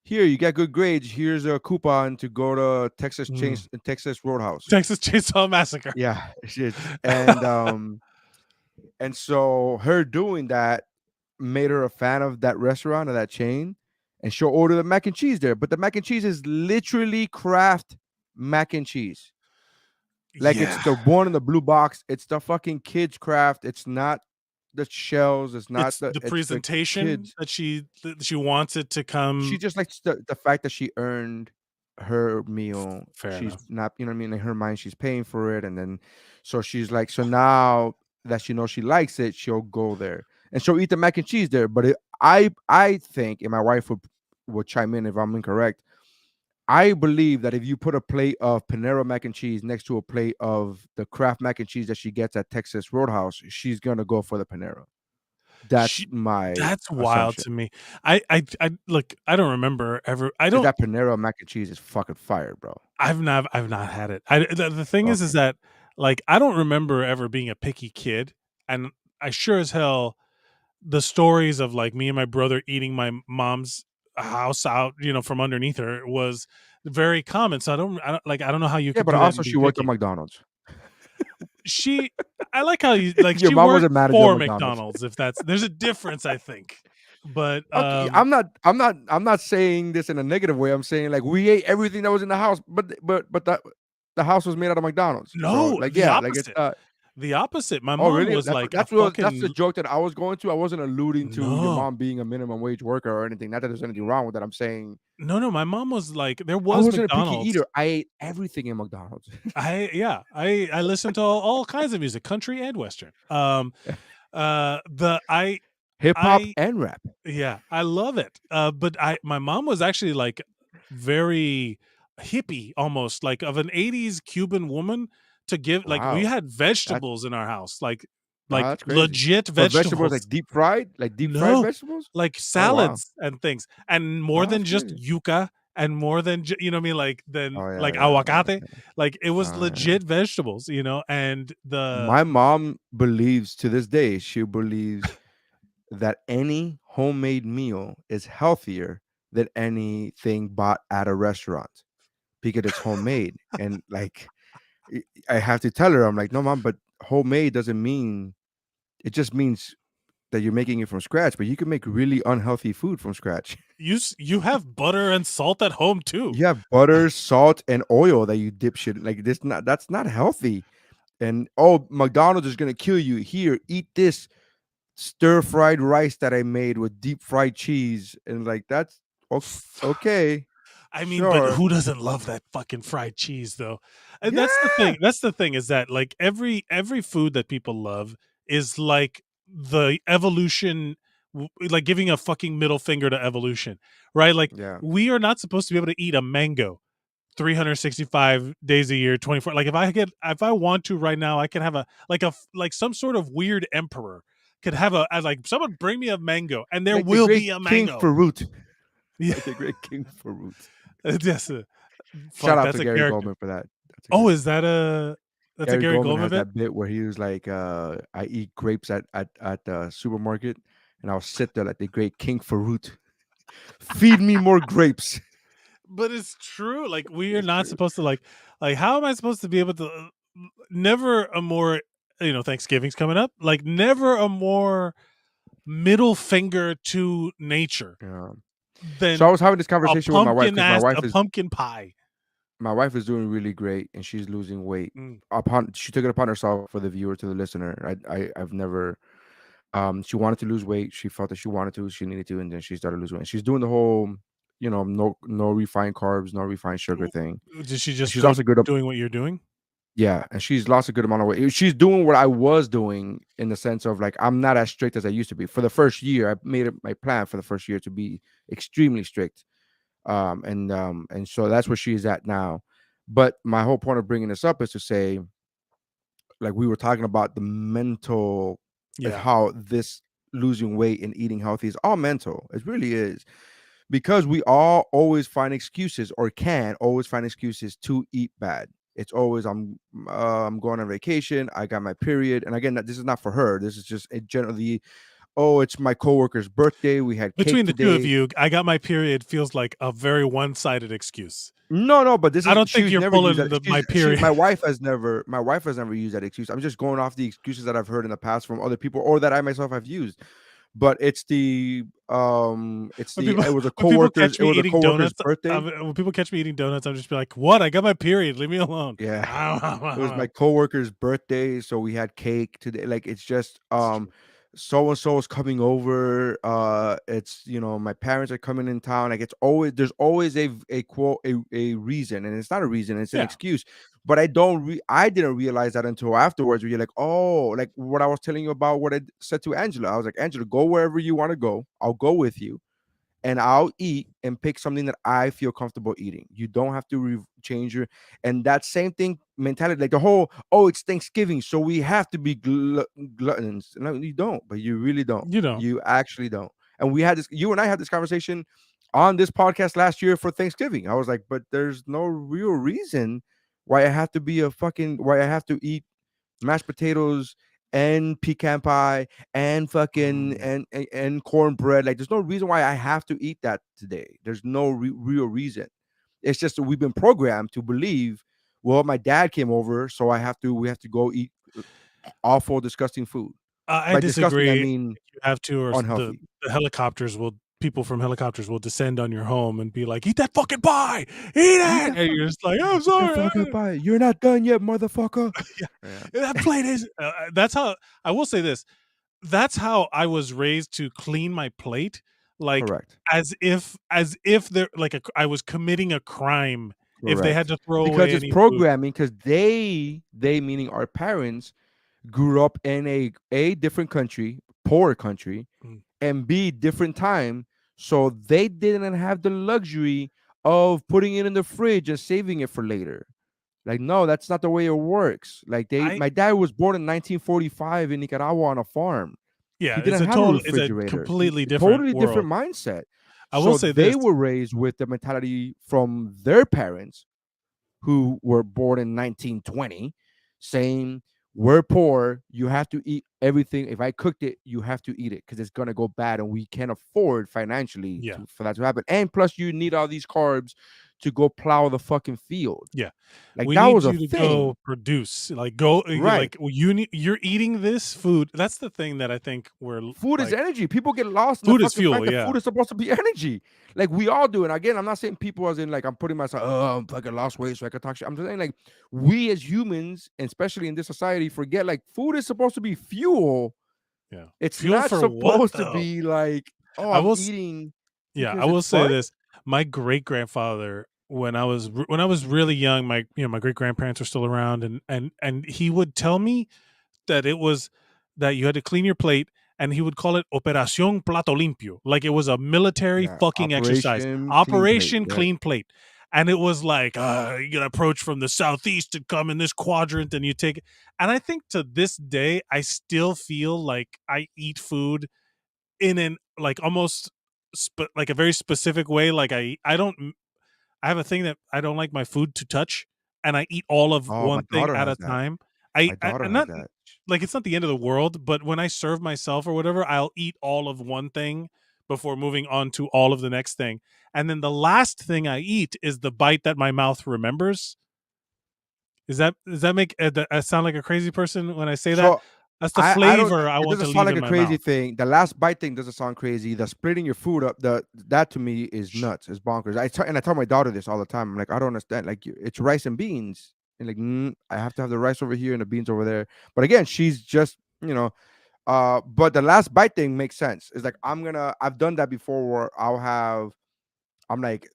here you got good grades. Here's a coupon to go to Texas Roadhouse. Texas Chainsaw Massacre. Yeah, and and so her doing that made her a fan of that restaurant or that chain, and she'll order the mac and cheese there. But the mac and cheese is literally Kraft mac and cheese. Like it's the one in the blue box. It's the fucking kids Kraft. It's not the shells. It's not it's the presentation that she wants it to come. She just likes the fact that she earned her meal. Fair She's enough. not, you know what I mean? In her mind, she's paying for it. And then so she's like, so now that she knows she likes it, she'll go there. And she'll eat the mac and cheese there. But I think, and my wife would chime in if I'm incorrect, I believe that if you put a plate of Panera mac and cheese next to a plate of the Kraft mac and cheese that she gets at Texas Roadhouse, she's gonna go for the Panera. That's my That's wild assumption. to me. I look. I don't remember ever. I Because don't. that Panera mac and cheese is fucking fire, bro. I've not had it. The thing is Okay. that like I don't remember ever being a picky kid, and I sure as hell the stories of like me and my brother eating my mom's house out, from underneath her was very common. So I don't know how you Yeah, could but do that and also be she worked at picky. McDonald's. She, I like how you like Your she mom was worked a manager at for McDonald's. McDonald's. If there's a difference, I think. But Okay, I'm not saying this in a negative way. I'm saying like we ate everything that was in the house, but the house was made out of McDonald's. So no, like the yeah, like it's opposite. The opposite. My oh mom really? was like a That's the fucking joke that I was going to. I wasn't alluding to your no. mom being a minimum wage worker or anything. Not that there's anything wrong with that. I'm saying No, my mom was like there I was wasn't a picky McDonald's. eater. I ate everything in McDonald's. I listened to all kinds of music, country and western. The Hip hop I and rap. Yeah, I love it. But my mom was actually like very hippie, almost like of an '80s Cuban woman. To give like we Wow. had That vegetables in our house, like that's crazy. legit But vegetables like vegetables. deep fried, like deep fried No, vegetables. like Oh wow. salads and things, and more Oh, than that's just crazy. yuca, and more than you know what I mean, like than Oh like yeah, yeah, aguacate, yeah. like it was Yeah. legit vegetables, and the My mom believes to this day, she believes that any homemade meal is healthier than anything bought at a restaurant because it's homemade. And like I have to tell her, I'm like, no, mom, but homemade doesn't mean it just means that you're making it from scratch, but you can make really unhealthy food from scratch. you have butter and salt at home too. You have butter, salt, and oil that you dip shit like this. Not that's not healthy. And oh, McDonald's is gonna kill you. Here, eat this stir fried rice that I made with deep fried cheese, and like that's okay, I mean, but sure, who doesn't love that fucking fried cheese though? And that's the yeah, thing. That's the thing is that like every food that people love is like the evolution like giving a fucking middle finger to evolution, right? Like yeah. we are not supposed to be able to eat a mango 365 days a year, 24. Like if I want to right now, I can have like some sort of weird emperor could have like someone bring me a mango and there Like the will great be a King mango. Farouk, Yeah. like the great King Farouk. Yes. Shout Fuck, out to that's a Gary character. Goldman for that. That's a Oh, great. is that's a Gary Gary Goldman Goldman has bit? that bit where he was like, "I eat grapes at the supermarket, and I'll sit there like the great King Farouk. Feed me more grapes." But it's true. Like we are It's not true. supposed to like how am I supposed to be able to never a more Thanksgiving's coming up. Like never a more middle finger to nature Yeah. So I than was having this conversation with my wife because a pumpkin pie. my wife is doing really great and she's losing weight. Mm. Upon she took it upon herself for the viewer to the listener. I've never she wanted to lose weight. She felt that she wanted to, she needed to, and then she started losing weight. She's doing the whole, no refined carbs, no refined sugar thing. Did she And just she's go also good up doing what you're doing? yeah, and she's lost a good amount of weight. She's doing what I was doing in the sense of like I'm not as strict as I used to be. For the first year, I made it my plan for the first year to be extremely strict. And so that's where she's at now. But my whole point of bringing this up is to say, like we were talking about the mental, like Yeah. how this losing weight and eating healthy is all mental. It really is because we all always find excuses or can always find excuses to eat bad. It's always I'm going on vacation. I got my period, and again, this is not for her. This is just a generally. Oh, it's my coworker's birthday. We had cake Between the two of today. you, I got my period feels like a very one-sided excuse. No, but this I is don't think she's you're never used pulling that. my She period. my wife has never used that excuse. I'm just going off the excuses that I've heard in the past from other people or that I myself have used. But When people it was a when people catch it me was a eating coworker's donuts, birthday. when people catch me eating donuts, I'm just be like, "What? I got my period. Leave me alone." Yeah. I It was don't my know. coworker's birthday, so we had cake today. Like it's just It's true. so and so is coming over. It's my parents are coming in town. Like it's always there's always a quote a reason, and it's not a reason, it's an Yeah. excuse. But I didn't realize that until afterwards where you're like, oh, like what I was telling you about what I said to Angela. I was like, Angela, go wherever you want to go. I'll go with you. and I'll eat and pick something that I feel comfortable eating. You don't have to change your, and that same thing mentality, like the whole, oh, it's Thanksgiving, so we have to be gluttons. No, you don't, but you really don't. You know. You actually don't. And we had this, you and I had this conversation on this podcast last year for Thanksgiving. I was like, but there's no real reason why I have to be a fucking, why I have to eat mashed potatoes and pecan pie and fucking and cornbread. Like, there's no reason why I have to eat that today. There's no real reason. It's just that we've been programmed to believe, well, my dad came over, so we have to go eat awful, disgusting food. I By disgusting, I disagree. mean You have to, or unhealthy. the helicopters will. People from helicopters will descend on your home and be like, "Eat that fucking pie, eat it!" And you're just like, "I'm sorry, Fucking pie. You're not done yet, motherfucker. yeah, that plate is." That's how I will say this. That's how I was raised to clean my plate, like Correct. as if there like I was committing a crime if they had Correct. to throw Because away it's any food. programming, because they meaning our parents grew up in a different country, poor country, Mm. and B, different time. So they didn't have the luxury of putting it in the fridge and saving it for later. Like, no, that's not the way it works. Like, I my dad was born in 1945 in Nicaragua on a farm. yeah, He didn't have a it's a refrigerator. completely different Totally world. different mindset. I will So say they this. were raised with the mentality from their parents who were born in 1920 saying, we're poor, you have to eat everything. If I cooked it, you have to eat it because it's gonna go bad, and we can't afford financially Yeah. for that to happen. And plus, you need all these carbs to go plow the fucking field. Yeah. Like, We that need was a you to thing. go produce. Like go Right. like you're eating this food. That's the thing that I think we're Food is like, energy. People get lost in the food is fucking fact fuel, that yeah. food is supposed to be energy. Like, we all do. And again, I'm not saying people as in like I'm putting myself, oh, I'm fucking lost weight so I can talk shit. I'm just saying, like, we as humans, and especially in this society, forget like food is supposed to be fuel. Yeah. It's Fuel not for what supposed to though? be like, oh, I I'm will eating Yeah, I because will it's say fun. this. My great-grandfather, when I was really young, my great-grandparents were still around, and he would tell me that it was that you had to clean your plate, and he would call it Operación Plato Limpio, like it was a military Yeah. fucking exercise. Operation Clean Plate. Operation Yeah. Clean Plate. And it was like, you gotta approach from the southeast and come in this quadrant, and you take it. And I think to this day, I still feel like I eat food in an like almost like a very specific way. Like I don't, I have a thing that I don't like my food to touch, and I eat all of Oh, my one thing daughter at has a that. time. My daughter I'm has not that. like, it's not the end of the world, but when I serve myself or whatever, I'll eat all of one thing before moving on to all of the next thing. And then the last thing I eat is the bite that my mouth remembers. Does that make I sound like a crazy person when I say that? So That's the I don't. flavor I It want doesn't to sound leave like in a my crazy mouth. thing. The last bite thing doesn't sound crazy. The splitting your food up, that to me is nuts. It's bonkers. I tell my daughter this all the time. I'm like, I don't understand. Like, it's rice and beans, and like, I have to have the rice over here and the beans over there. But again, she's just, but the last bite thing makes sense. It's like, I've done that before where I'm like,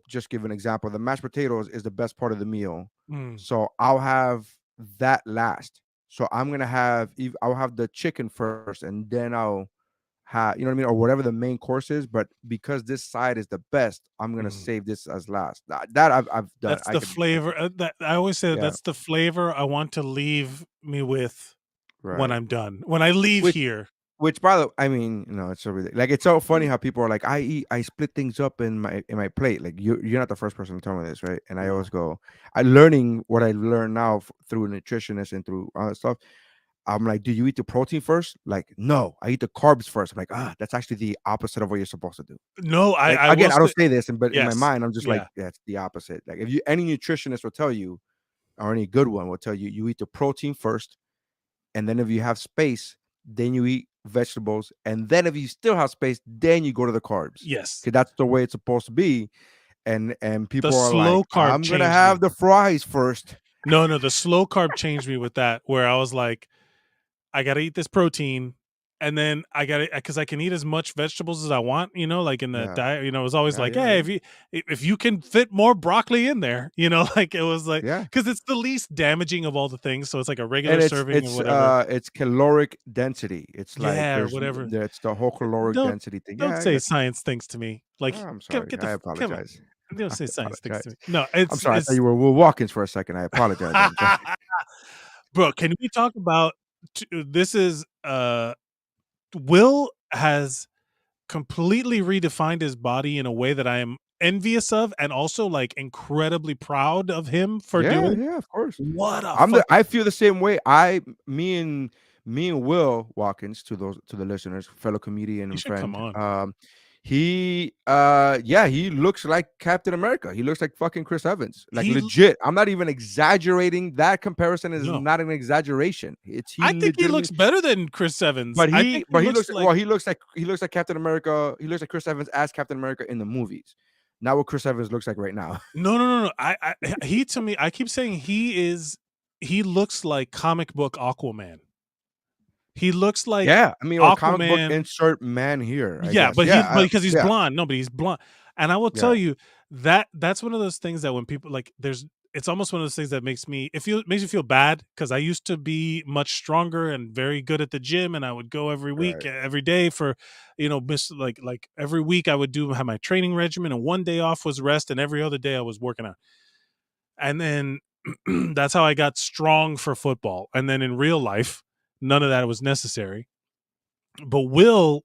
just give an example. The mashed potatoes is the best part of the meal. Mm. So I'll have that last. So I'll have the chicken first, and then I'll have, you know what I mean, or whatever the main course is. But because this side is the best, I'm gonna save this as last. That I've done. That's the flavor. That I always say Yeah. that's the flavor I want to leave me with when Right. I'm done. When I leave here. Which, by the, I mean, it's so ridiculous. Like, it's so funny how people are like, I split things up in my plate. Like, you're not the first person to tell me this, right? And I always go, learning what I learned now through a nutritionist and through all that stuff. I'm like, do you eat the protein first? Like, no, I eat the carbs first. I'm like, that's actually the opposite of what you're supposed to do. No, Like, I again, will I don't say, say this, but in my yes. mind, I'm just like, Yeah. that's the opposite. Like, if any nutritionist will tell you, or any good one will tell you, you eat the protein first, and then if you have space, then you eat vegetables, and then if you still have space, then you go to the carbs. Yes. Because that's the way it's supposed to be. And people are slow like, carb I'm gonna changed have me. the fries first. No, the slow carb changed me with that, where I was like, I gotta eat this protein, and then I got it because I can eat as much vegetables as I want, like in the Yeah. diet, it was always Yeah, like, yeah, hey, yeah. if you can fit more broccoli in there, like it was like, Yeah. because it's the least damaging of all the things, so it's like a regular And it's serving of it's whatever, uh it's caloric density. It's like yeah, or whatever. that's the whole caloric Don't density thing. don't Yeah, I say got you. science things to me. Oh, Like, I'm get sorry. get the I come on, apologize. don't I say science things to me. apologize. No, I'm sorry. I thought it's you were Will Watkins for a second. I apologize. I'm sorry. bro. Can we talk about this? Is Will has completely redefined his body in a way that I am envious of, and also like incredibly proud of him for Yeah, doing. yeah, of course. What a fuck! I feel the same way. Me and Will Watkins, to the listeners, fellow comedian You and should come friend. on. He looks like Captain America. He looks like fucking Chris Evans. Like He legit. I'm not even exaggerating. That comparison is no, not an exaggeration. He I think he legitimately. looks better than Chris Evans. But I think he he looks looks like well. He looks like Captain America. He looks like Chris Evans as Captain America in the movies. Not what Chris Evans looks like right now. no. He to me, I keep saying he looks like comic book Aquaman. He looks like Yeah, I mean, or comic book Aquaman. insert man here. I Yeah, guess. but Yeah, because he's yeah, blonde. No, but he's blonde. And I will yeah. tell you that's one of those things that when people like it's almost one of those things that makes me feel bad because I used to be much stronger and very good at the gym, and I would go every week, Right. every day for like every week I would have my training regimen, and one day off was rest, and every other day I was working out. And then that's how I got strong for football. And then in real life, none of that was necessary. But Will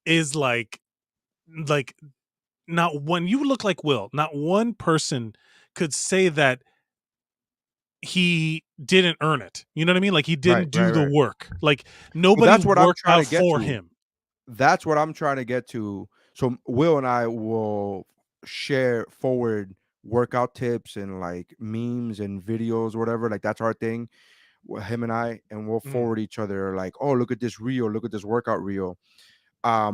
is like not when you look like Will, not one person could say that he didn't earn it. You know what I mean? Like he Right, didn't do right, the right. work. Like Well, nobody that's what I'm worked trying out to get for to. him. That's what I'm trying to get to. So Will and I will share forward workout tips and like memes and videos or whatever. Like that's our thing. Him and I, and we'll Mm. forward each other like, oh, look at this reel, look at this workout reel.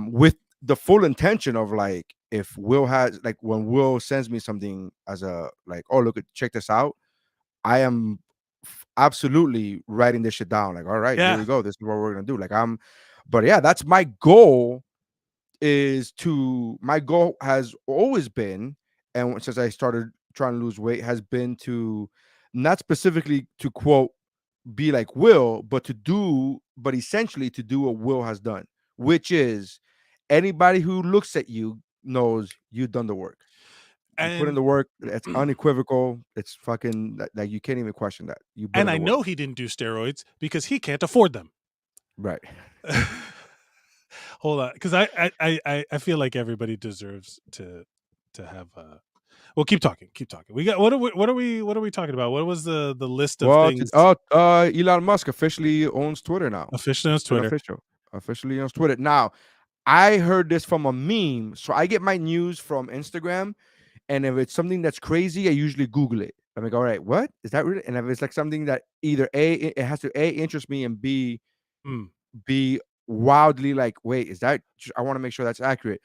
With the full intention of like, if Will has like, when Will sends me something as a like, oh, check this out, I am absolutely writing this shit down. Like, all right, here Yeah. we go. This is what we're gonna do. But yeah, that's my goal. My goal has always been, and since I started trying to lose weight, has been to not specifically to quote be like Will, but essentially to do what Will has done, which is anybody who looks at you knows you've done the work. You put in And the work. It's unequivocal. It's fucking like you can't even question that. You put and in I the work. know he didn't do steroids because he can't afford them. Right. Hold on, because I feel like everybody deserves to have well, keep talking. We got what are we talking about? What was the list of Well, things? Elon Musk officially owns Twitter now. Officially on It's been Twitter. officially owns Twitter. Now, I heard this from a meme. So I get my news from Instagram, and if it's something that's crazy, I usually Google it. I'm like, all right, what is that really? And if it's like something that either it has to interest me, and B Mm. be wildly like, wait, is that? I want to make sure that's accurate.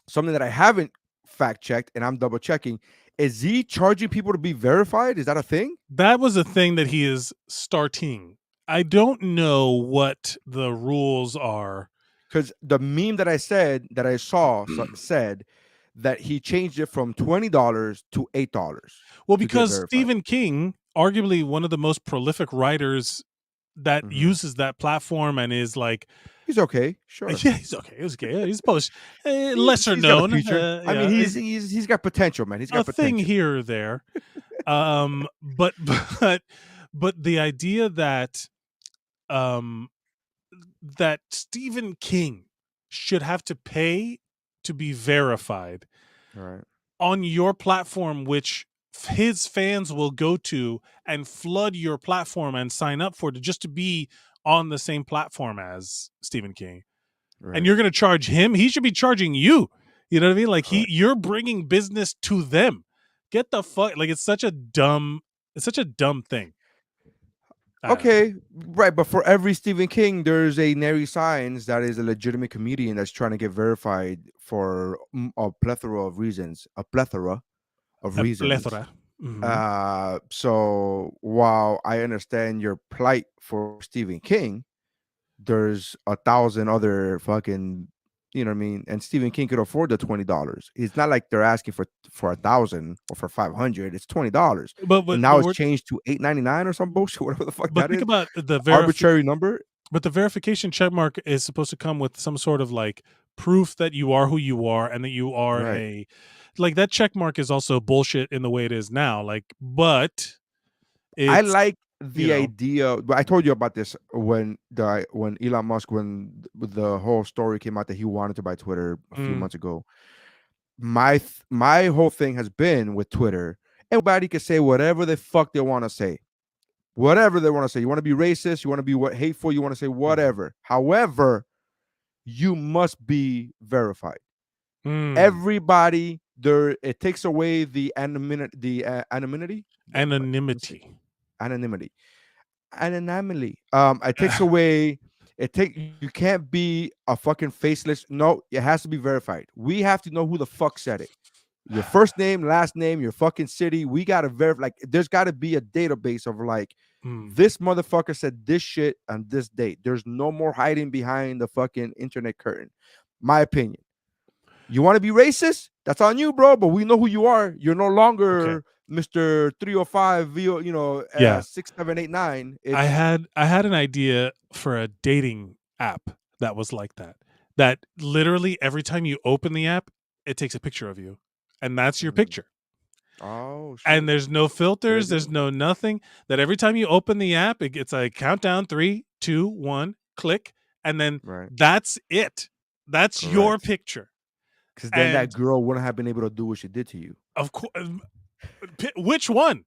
Something that I haven't fact checked, and I'm double checking. Is he charging people to be verified? Is that a thing? That was a thing that he is starting. I don't know what the rules are. Because the meme that I saw said that he changed it from $20 to $8. Well, because Stephen King, arguably one of the most prolific writers that uses that platform and is like, he's okay, sure. Yeah, he's okay. He's okay. He's supposed lesser known. I mean, he's got potential, man. He's got a potential. thing here or there. But the idea that that Stephen King should have to pay to be verified on your platform, which his fans will go to and flood your platform and sign up for just to be on the same platform as Stephen King. Right. And you're going to charge him. He should be charging you. You know what I mean? Like you're bringing business to them. Get the fuck, like it's such a dumb thing. Okay, right. But for every Stephen King, there's a Neri Science that is a legitimate comedian that's trying to get verified for a plethora of reasons. So while I understand your plight for Stephen King, there's 1,000 other fucking, you know what I mean? And Stephen King could afford the $20. It's not like they're asking for 1,000 or for 500. It's $20, but and but now but it's we're changed to $8.99 or some bullshit, whatever the fuck but that think is. about the Arbitrary number. But the verification checkmark is supposed to come with some sort of like proof that you are who you are and that you are Right. a like that checkmark is also bullshit in the way it is now. Like, but I it's like you the know idea, but I told you about this when Elon Musk, when the whole story came out that he wanted to buy Twitter a few months ago. My whole thing has been with Twitter. Everybody can say whatever the fuck they want to say. Whatever they want to say. You want to be racist, you want to be hateful, you want to say whatever. However, you must be verified. Everybody there, it takes away the anonymity. anonymity. Anonymity. It takes away. You can't be a fucking faceless. No, it has to be verified. We have to know who the fuck said it. Your first name, last name, your fucking city. We gotta verify. Like, there's got to be a database of like, this motherfucker said this shit on this date. There's no more hiding behind the fucking internet curtain. My opinion. You want to be racist? That's on you, bro. But we know who you are. You're no longer Mr. 305, Yeah. 6789. I had an idea for a dating app that was like that. That literally every time you open the app, it takes a picture of you, and that's your picture. Oh, shit. And there's no filters, there's no nothing. That every time you open the app, it gets a countdown 3, 2, 1, click, and then that's it. That's your picture. Because then that girl wouldn't have been able to do what she did to you. Of course. Which one?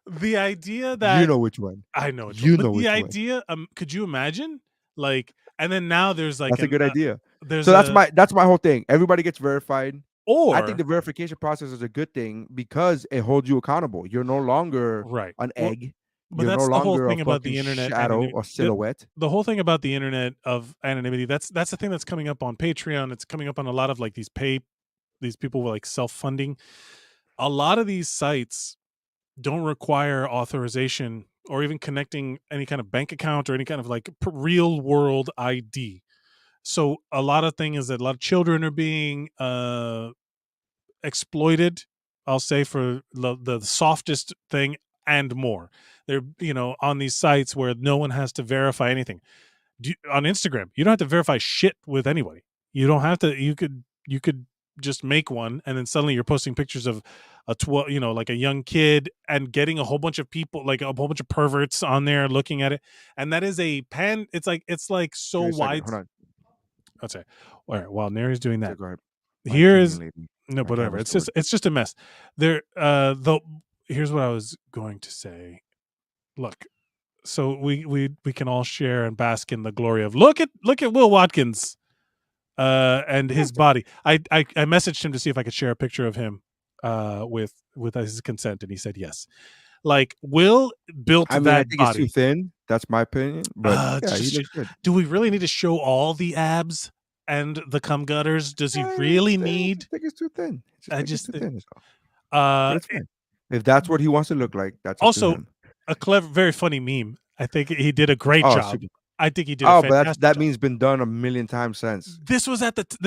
The idea that you know which one. I know which you one. know But which the one. idea, could you imagine? Like, and then now there's like that's a good idea. There's so that's my whole thing. Everybody gets verified. Or I think the verification process is a good thing because it holds you accountable. You're no longer an egg. But You're that's no the whole longer thing a about the fucking internet shadow or silhouette. The whole thing about the internet of anonymity, that's the thing that's coming up on Patreon. It's coming up on a lot of like these people with like self-funding. A lot of these sites don't require authorization or even connecting any kind of bank account or any kind of like real world ID. So a lot of thing is that a lot of children are being exploited, I'll say, for the softest thing and more. They're on these sites where no one has to verify anything. On Instagram, you don't have to verify shit with anybody. You don't have to. You could just make one, and then suddenly you're posting pictures of like a young kid and getting a whole bunch of people, like a whole bunch of perverts on there looking at it, and that is it's like so wide. Hold on. I'll say, all right. While Neri's doing that, go ahead. here is but whatever. It's just a mess. There, here's what I was going to say. Look, so we can all share and bask in the glory of look at Will Watkins, and his body. I messaged him to see if I could share a picture of him, with his consent, and he said yes. Like, Will built that I think body. It's too thin. That's my opinion. But he looks good. Do we really need to show all the abs and the cum gutters? Does he really need? I think it's too thin. I just too thin. But it's fine. If that's what he wants to look like, that's also a clever, very funny meme. I think he did a great job. Super. I think he did. A fantastic but that job. meme's been done a million times since. This was at its.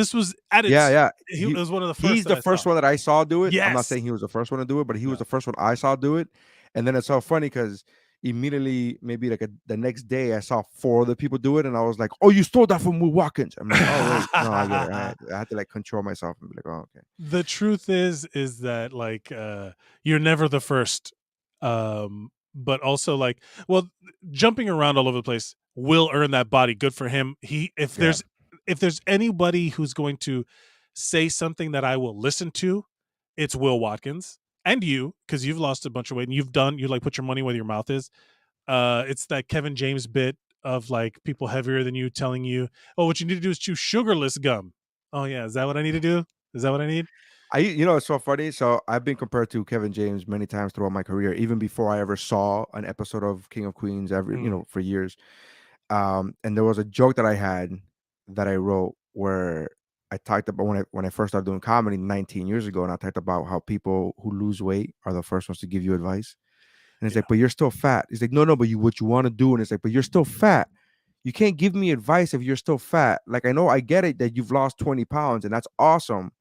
Yeah. He was one of the first. He's the first one that I saw do it. Yes. I'm not saying he was the first one to do it, but he was the first one I saw do it. And then it's so funny because immediately, maybe like the next day, I saw 4 other people do it, and I was like, "Oh, you stole that from Will Watkins." I'm like, "Oh wait, no, I get it." I had to like control myself and be like, "Oh, okay." The truth is that like you're never the first, but also like, well, jumping around all over the place. Will earn that body. Good for him. If there's anybody who's going to say something that I will listen to, it's Will Watkins. And you, because you've lost a bunch of weight and you like put your money where your mouth is. It's that Kevin James bit of like people heavier than you telling you, oh, what you need to do is chew sugarless gum. Oh yeah, is that what I need to do? Is that what I need? It's so funny. So I've been compared to Kevin James many times throughout my career, even before I ever saw an episode of King of Queens for years. And there was a joke that I had that I wrote where I talked about when I first started doing comedy 19 years ago, and I talked about how people who lose weight are the first ones to give you advice. And it's like, but you're still fat. It's like, no, but what you want to do, and it's like, but you're still fat. You can't give me advice if you're still fat. Like, I know, I get it that you've lost 20 pounds and that's awesome,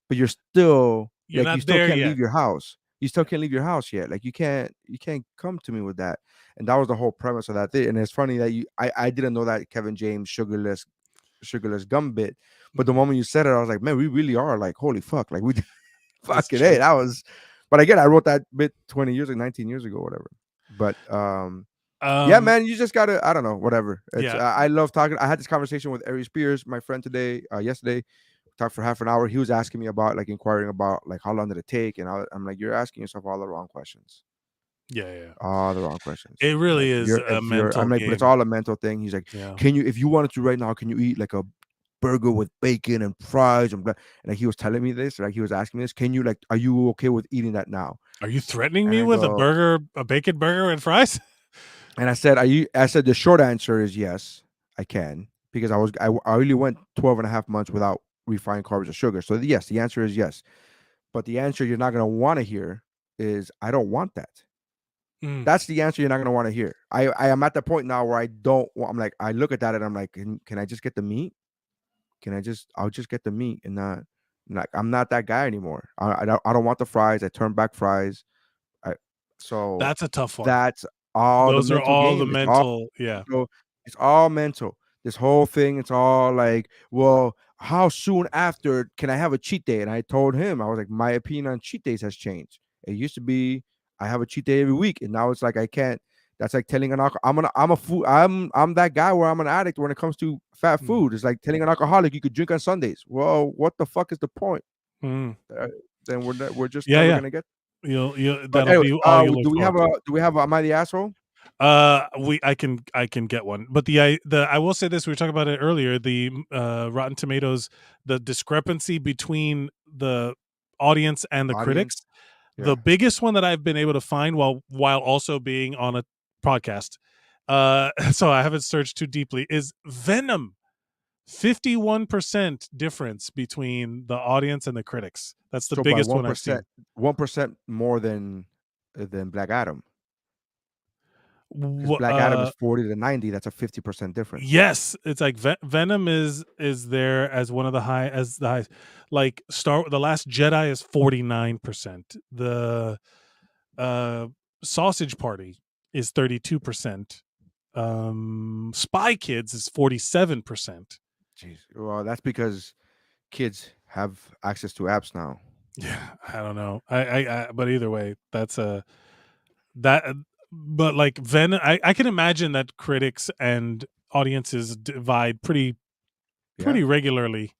but you're still You're like, you not still there can't yet. leave your house. You still Yeah. can't leave your house yet. Like, you can't come to me with that. And that was the whole premise of that thing. And it's funny that I didn't know that Kevin James sugarless gum bit, but the Mhm. moment you said it, I was like, man, we really are like, holy fuck, like we It's fucking hey, true. that was. But again, I wrote that bit 20 years, like 19 years ago, whatever. But yeah, man, you just gotta, I don't know, whatever. It's Yeah. I love talking. I had this conversation with Ari Spears, my friend, yesterday. Talked for half an hour. He was asking me about, like, inquiring about, like, how long did it take, and I'm like, you're asking yourself all the wrong questions. Yeah. All the wrong questions. It really Like, is a if you're, I'm mental like, but it's game. all a mental thing. He's like, Yeah. can you, if you wanted to right now, can you eat like a burger with bacon and fries and blah? And like, he was telling me this, like, he was asking me this, can you, like, are you okay with eating that now? Are you threatening And me I with go, a bacon burger and fries? and I said, I said the short answer is yes, I can, because I really went 12 and a half months without refined carbs or sugar. So yes, the answer is yes. But the answer you're not gonna want to hear is I don't want that. Mm. That's the answer you're not gonna want to hear. I am at the point now where I don't want, I'm like, I look at that and I'm like, can I just get the meat? I'll just get the meat and not, like, I'm not that guy anymore. I don't want the fries. I turn back fries. I so That's a tough one. that's all the Those are mental all the game. It's all mental. Yeah. mental. It's all mental. This whole thing, it's all like, well, how soon after can I have a cheat day? And I told him, I was like, my opinion on cheat days has changed. It used to be I have a cheat day every week, and now it's like I can't. That's like telling an I'm that guy where I'm an addict when it comes to fat Mm. food. It's like telling an alcoholic you could drink on Sundays. Well, what the fuck is the point? Mm. Then we're just never Yeah. gonna get. You'll But that'll anyways, be all you look forward to. do we have Am I the Asshole? I can get one, but I will say this: we were talking about it earlier. The Rotten Tomatoes, the discrepancy between the audience and the Audience? critics. Yeah. The biggest one that I've been able to find while also being on a podcast, so I haven't searched too deeply, is Venom. 51% difference between the audience and the critics. That's the So by biggest one I've seen. 1% more than Black Adam. Because Wh- Black Adam is uh 40 to 90. That's a 50% difference. Yes, it's like Venom is there as one of the highest. Like the Last Jedi is 49%. The Sausage Party is 32%. Spy Kids is 47%. Jeez. Well, that's because kids have access to apps now. Yeah, I don't know. But either way, that's a that. But like Venom, I can imagine that critics and audiences divide pretty Yeah. regularly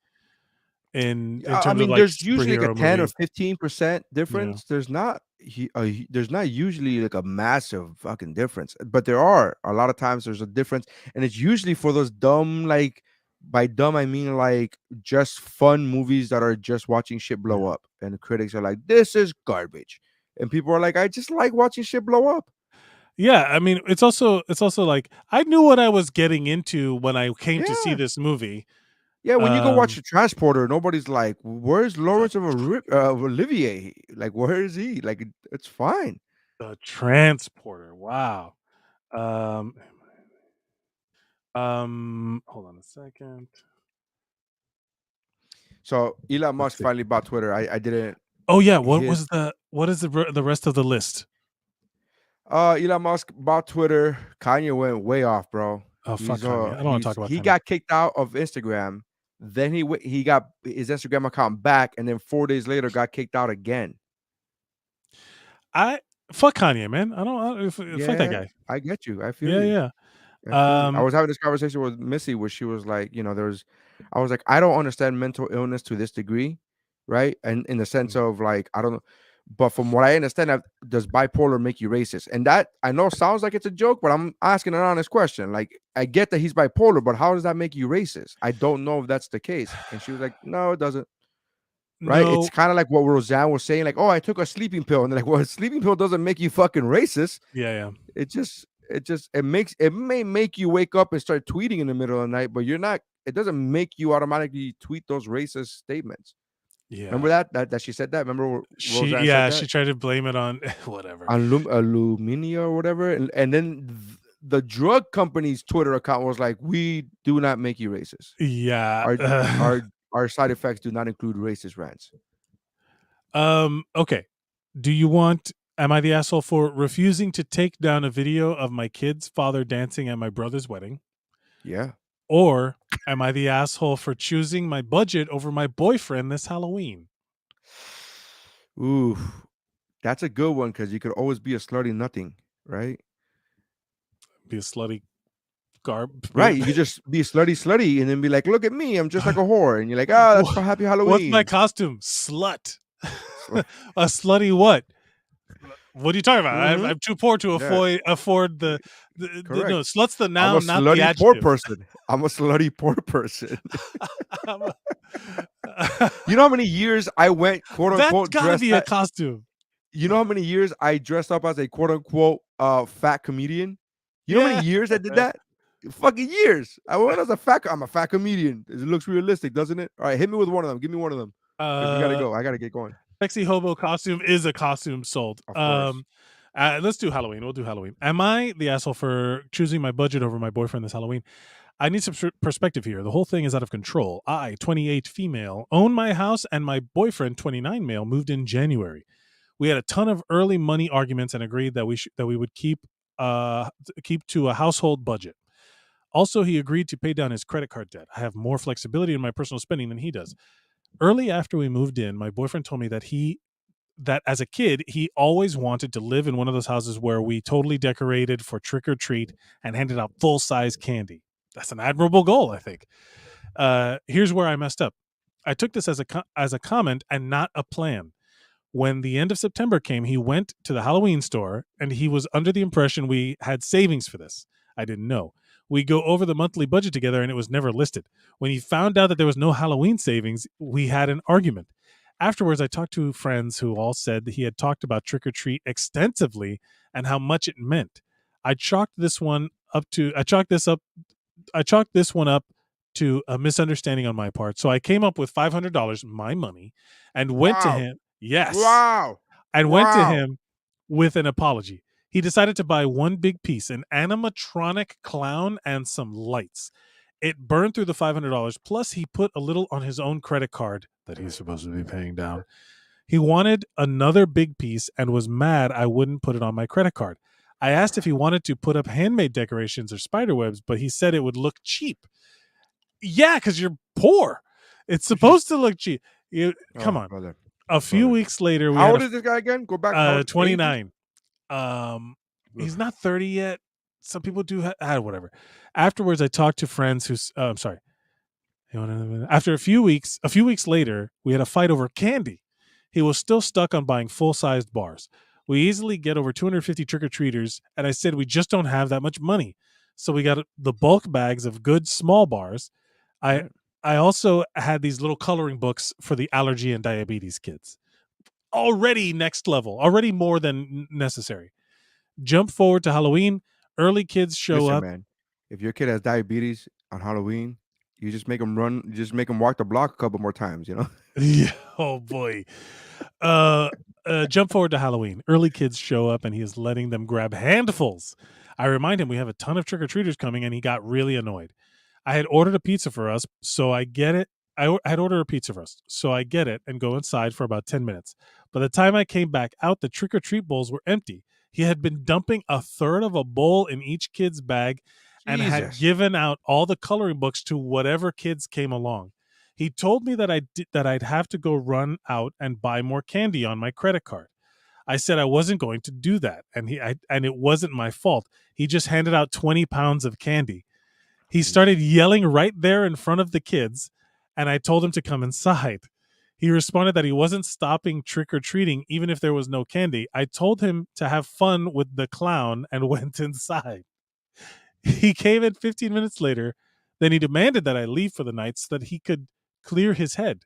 in I terms of mean, like there's usually like a superhero 10 or movies. 15% Yeah. difference. There's not usually like a massive fucking difference, but there are a lot of times there's a difference, and it's usually for those dumb, like, by dumb I mean like just fun movies that are just watching shit blow Yeah. up, and the critics are like, this is garbage, and people are like, I just like watching shit blow up. Yeah, I mean, it's also like I knew what I was getting into when I came to see Yeah. this movie. Yeah, when you go watch Um, the Transporter, nobody's like, "Where's the, Lawrence of Olivier? Like, where is he?" Like, it's fine. the Transporter. Wow. Um, hold on a second. So Elon Let's Musk see. finally bought Twitter. I didn't. Oh yeah, His what is the rest of the list? Elon Musk bought Twitter. Kanye went way off, bro. Oh fuck Kanye. I don't want to talk about He Kanye. got kicked out of Instagram. Then he got his Instagram account back, and then 4 days later got kicked out again. I fuck Kanye, man. I don't fuck that Yeah, guy. I get you. I feel Yeah, you. yeah. I feel you. I Um, was having this conversation with Missy where she was like, I was like, I don't understand mental illness to this degree, right? And in the sense mm, of like, I don't know, but from what I understand, does bipolar make you racist? And that I know sounds like it's a joke, but I'm asking an honest question. Like, I get that he's bipolar, but how does that make you racist? I don't know if that's the case. And she was like, no, it doesn't. Right? It's no. kind of like what Roseanne was saying, like, oh, I took a sleeping pill, and they're like, well, a sleeping pill doesn't make you fucking racist. Yeah. It may make you wake up and start tweeting in the middle of the night, but it doesn't make you automatically tweet those racist statements. Yeah. Remember that she said that? Remember Roseanne said She that tried to blame it on whatever. on Lumina or whatever, and then the drug company's Twitter account was like, "We do not make you racist. Yeah. Our side effects do not include racist rants." Okay. Do you want? Am I the asshole for refusing to take down a video of my kid's father dancing at my brother's wedding? Yeah. Or am I the asshole for choosing my budget over my boyfriend this Halloween? Ooh, that's a good one because you could always be a slutty nothing, right? Be a slutty garb. Right. You could just be slutty, and then be like, "Look at me, I'm just like a whore," and you're like, "Oh, that's for Happy What's my Halloween." costume? Slut. A slutty what? What are you talking about? Mhm. I'm too poor to Yeah. afford the Correct. no. Slut's the I'm a noun, not the slutty poor adjective. person. I'm a slutty poor person. I'm a- You know how many years I went quote That's unquote got to dressed be a up? costume. You know how many years I dressed up as a quote unquote fat comedian? You know how many Yeah. years I did that? Fucking years. I went as a fat. I'm a fat comedian. It looks realistic, doesn't it? All right, hit me with one of them. Give me one of them because we gotta go. I gotta get going. Sexy hobo costume is a costume sold. Of course. Let's do Halloween. We'll do Halloween. Am I the asshole for choosing my budget over my boyfriend this Halloween? I need some perspective here. The whole thing is out of control. I, 28 female, own my house, and my boyfriend, 29 male, moved in January. We had a ton of early money arguments and agreed that we would keep to a household budget. Also, he agreed to pay down his credit card debt. I have more flexibility in my personal spending than he does. Early after we moved in, my boyfriend told me that as a kid, he always wanted to live in one of those houses where we totally decorated for trick or treat and handed out full size candy. That's an admirable goal, I think. Here's where I messed up. I took this as a comment and not a plan. When the end of September came, he went to the Halloween store and he was under the impression we had savings for this. I didn't know. We go over the monthly budget together and it was never listed. When he found out that there was no Halloween savings, we had an argument. Afterwards, I talked to friends who all said that he had talked about trick or treat extensively and how much it meant. I chalked this one up to a misunderstanding on my part. So I came up with $500, my money, and went to him. Yes. Wow. And went to him with an apology. He decided to buy one big piece, an animatronic clown and some lights. It burned through the $500, plus he put a little on his own credit card that he's supposed to be paying down. He wanted another big piece and was mad I wouldn't put it on my credit card. I asked if he wanted to put up handmade decorations or spider webs, but he said it would look cheap. Yeah, because you're poor. It's supposed to look cheap. Come on. Brother. A few weeks later, how old is this guy again? Go back. 29. He's not 30 yet. Some people do whatever. Afterwards, I talked to friends who I'm sorry. After a few weeks later, we had a fight over candy. He was still stuck on buying full-sized bars. We easily get over 250 trick-or-treaters, and I said we just don't have that much money. So we got the bulk bags of good small bars. I also had these little coloring books for the allergy and diabetes kids. Already next level, already more than necessary. Jump forward to Halloween. Early kids show up. Man, if your kid has diabetes on Halloween, you just make them run. You just make them walk the block a couple more times. You know. Yeah. Oh boy. Jump forward to Halloween. Early kids show up, and he is letting them grab handfuls. I remind him we have a ton of trick or treaters coming, and he got really annoyed. I had ordered a pizza for us, so I get it. I had ordered a pizza for us, so I get it and go inside for about 10 minutes. By the time I came back out, the trick or treat bowls were empty. He had been dumping a third of a bowl in each kid's bag and had given out all the coloring books to whatever kids came along. He told me that I'd have to go run out and buy more candy on my credit card. I said I wasn't going to do that, and it wasn't my fault. He just handed out 20 pounds of candy. He started yelling right there in front of the kids, and I told him to come inside. He responded that he wasn't stopping trick-or-treating even if there was no candy. I told him to have fun with the clown and went inside. He came in 15 minutes later. Then he demanded that I leave for the night so that he could clear his head.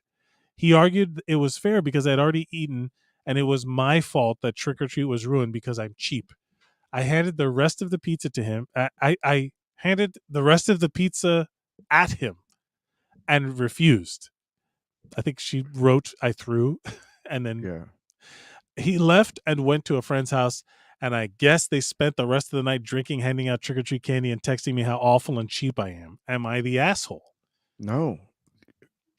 He argued it was fair because I had already eaten, and it was my fault that trick-or-treat was ruined because I'm cheap. I handed the rest of the pizza to him. I handed the rest of the pizza at him and refused. I think she wrote, I threw, and then he left and went to a friend's house, and I guess they spent the rest of the night drinking, handing out trick-or-treat candy, and texting me how awful and cheap I am. Am I the asshole? No.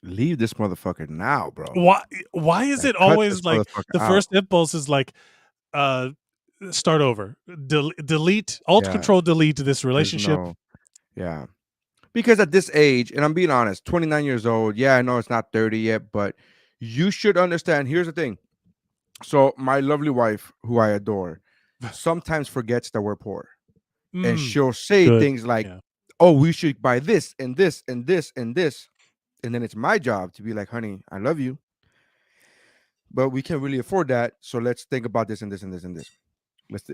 Leave this motherfucker now, bro. Why is Like, it cut always this like motherfucker the out. first impulse is like start over, delete, alt control delete this relationship? Yeah. Because at this age, and I'm being honest, 29 years old, yeah, I know it's not 30 yet, but you should understand. Here's the thing. So my lovely wife, who I adore, sometimes forgets that we're poor. And she'll say things like, oh, we should buy this and this and this and this. And then it's my job to be like, honey, I love you, but we can't really afford that. So let's think about this and this and this and this.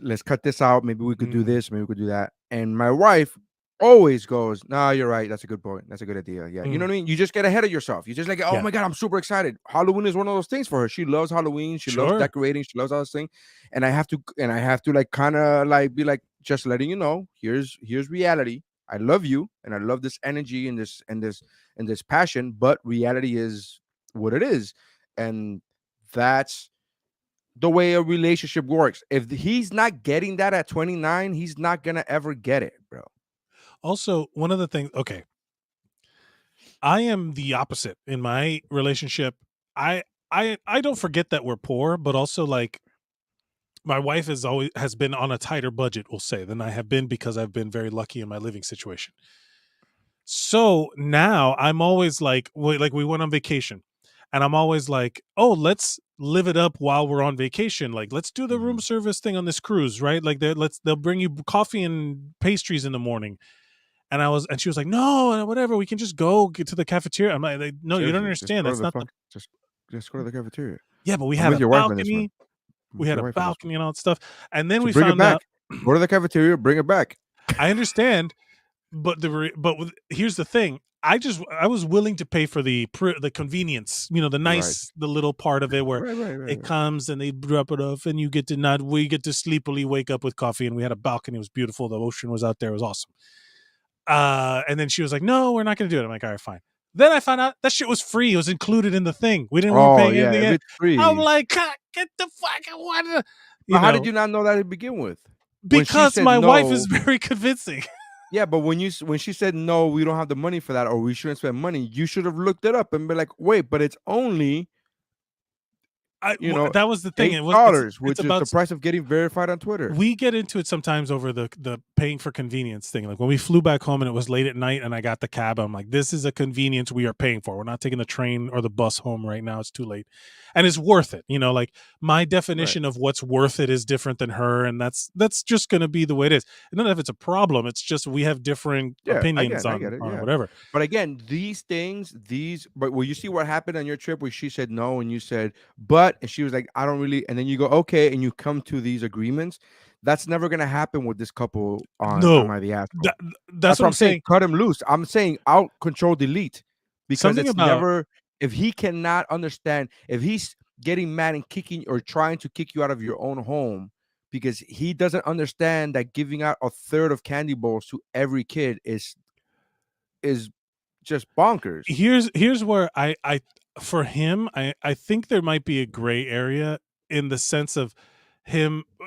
Let's cut this out. Maybe we could do this. Maybe we could do that. And my wife always goes, "Nah, you're right. That's a good point. That's a good idea. Yeah, you know what I mean. You just get ahead of yourself. You just like, oh my god, I'm super excited. Halloween is one of those things for her. She loves Halloween. She loves decorating. She loves all those things. And I have to like kind of like be like, just letting you know. Here's reality. I love you, and I love this energy and this passion. But reality is what it is, and that's the way a relationship works. If he's not getting that at 29, he's not gonna ever get it, bro. Also, one of the things, okay, I am the opposite in my relationship. I don't forget that we're poor, but also like my wife has been on a tighter budget, we'll say, than I have been because I've been very lucky in my living situation. So now I'm always like we went on vacation. And I'm always like, oh, let's live it up while we're on vacation. Like, let's do the room service thing on this cruise, right? Like, they'll bring you coffee and pastries in the morning. And she was like, no, whatever. We can just get to the cafeteria. I'm like, no, Seriously, you don't understand. That's not just go to the cafeteria. Yeah, but we I'm had with a your wife on this balcony. one. We had a balcony and all that stuff. And then we bring it found back. out. Go to the cafeteria. Bring it back. I understand. But here's the thing. I was willing to pay for the convenience, the nice, the little part of it where it comes and they drop it off and we get to sleepily wake up with coffee, and we had a balcony. It was beautiful. The ocean was out there. It was awesome. And then she was like, no, we're not going to do it. I'm like, all right, fine. Then I found out that shit was free. It was included in the thing. We didn't want to pay anything. If it's free. I'm like, get the fuck out. How did you not know that to begin with? Because my wife is very convincing. Yeah, but when she said no, we don't have the money for that, or we shouldn't spend money, you should have looked it up and be like, wait, but it's only that was the thing. $8, which is the price of getting verified on Twitter. We get into it sometimes over the paying for convenience thing. Like when we flew back home and it was late at night and I got the cab, I'm like, this is a convenience we are paying for. We're not taking the train or the bus home right now. It's too late. And it's worth it. Like my definition of what's worth it is different than her. And that's just going to be the way it is. And not if it's a problem, it's just we have different opinions on whatever. But again, but will you see what happened on your trip where she said no and you said, but, and she was like, I don't really, and then you go, okay, and you come to these agreements. That's never going to happen with this couple on Am I the Asshole? That's what I'm saying. Cut him loose. I'm saying out control delete, because if he cannot understand, if he's getting mad and kicking or trying to kick you out of your own home because he doesn't understand that giving out a third of candy bowls to every kid is just bonkers. Here's where for him, I think there might be a gray area in the sense of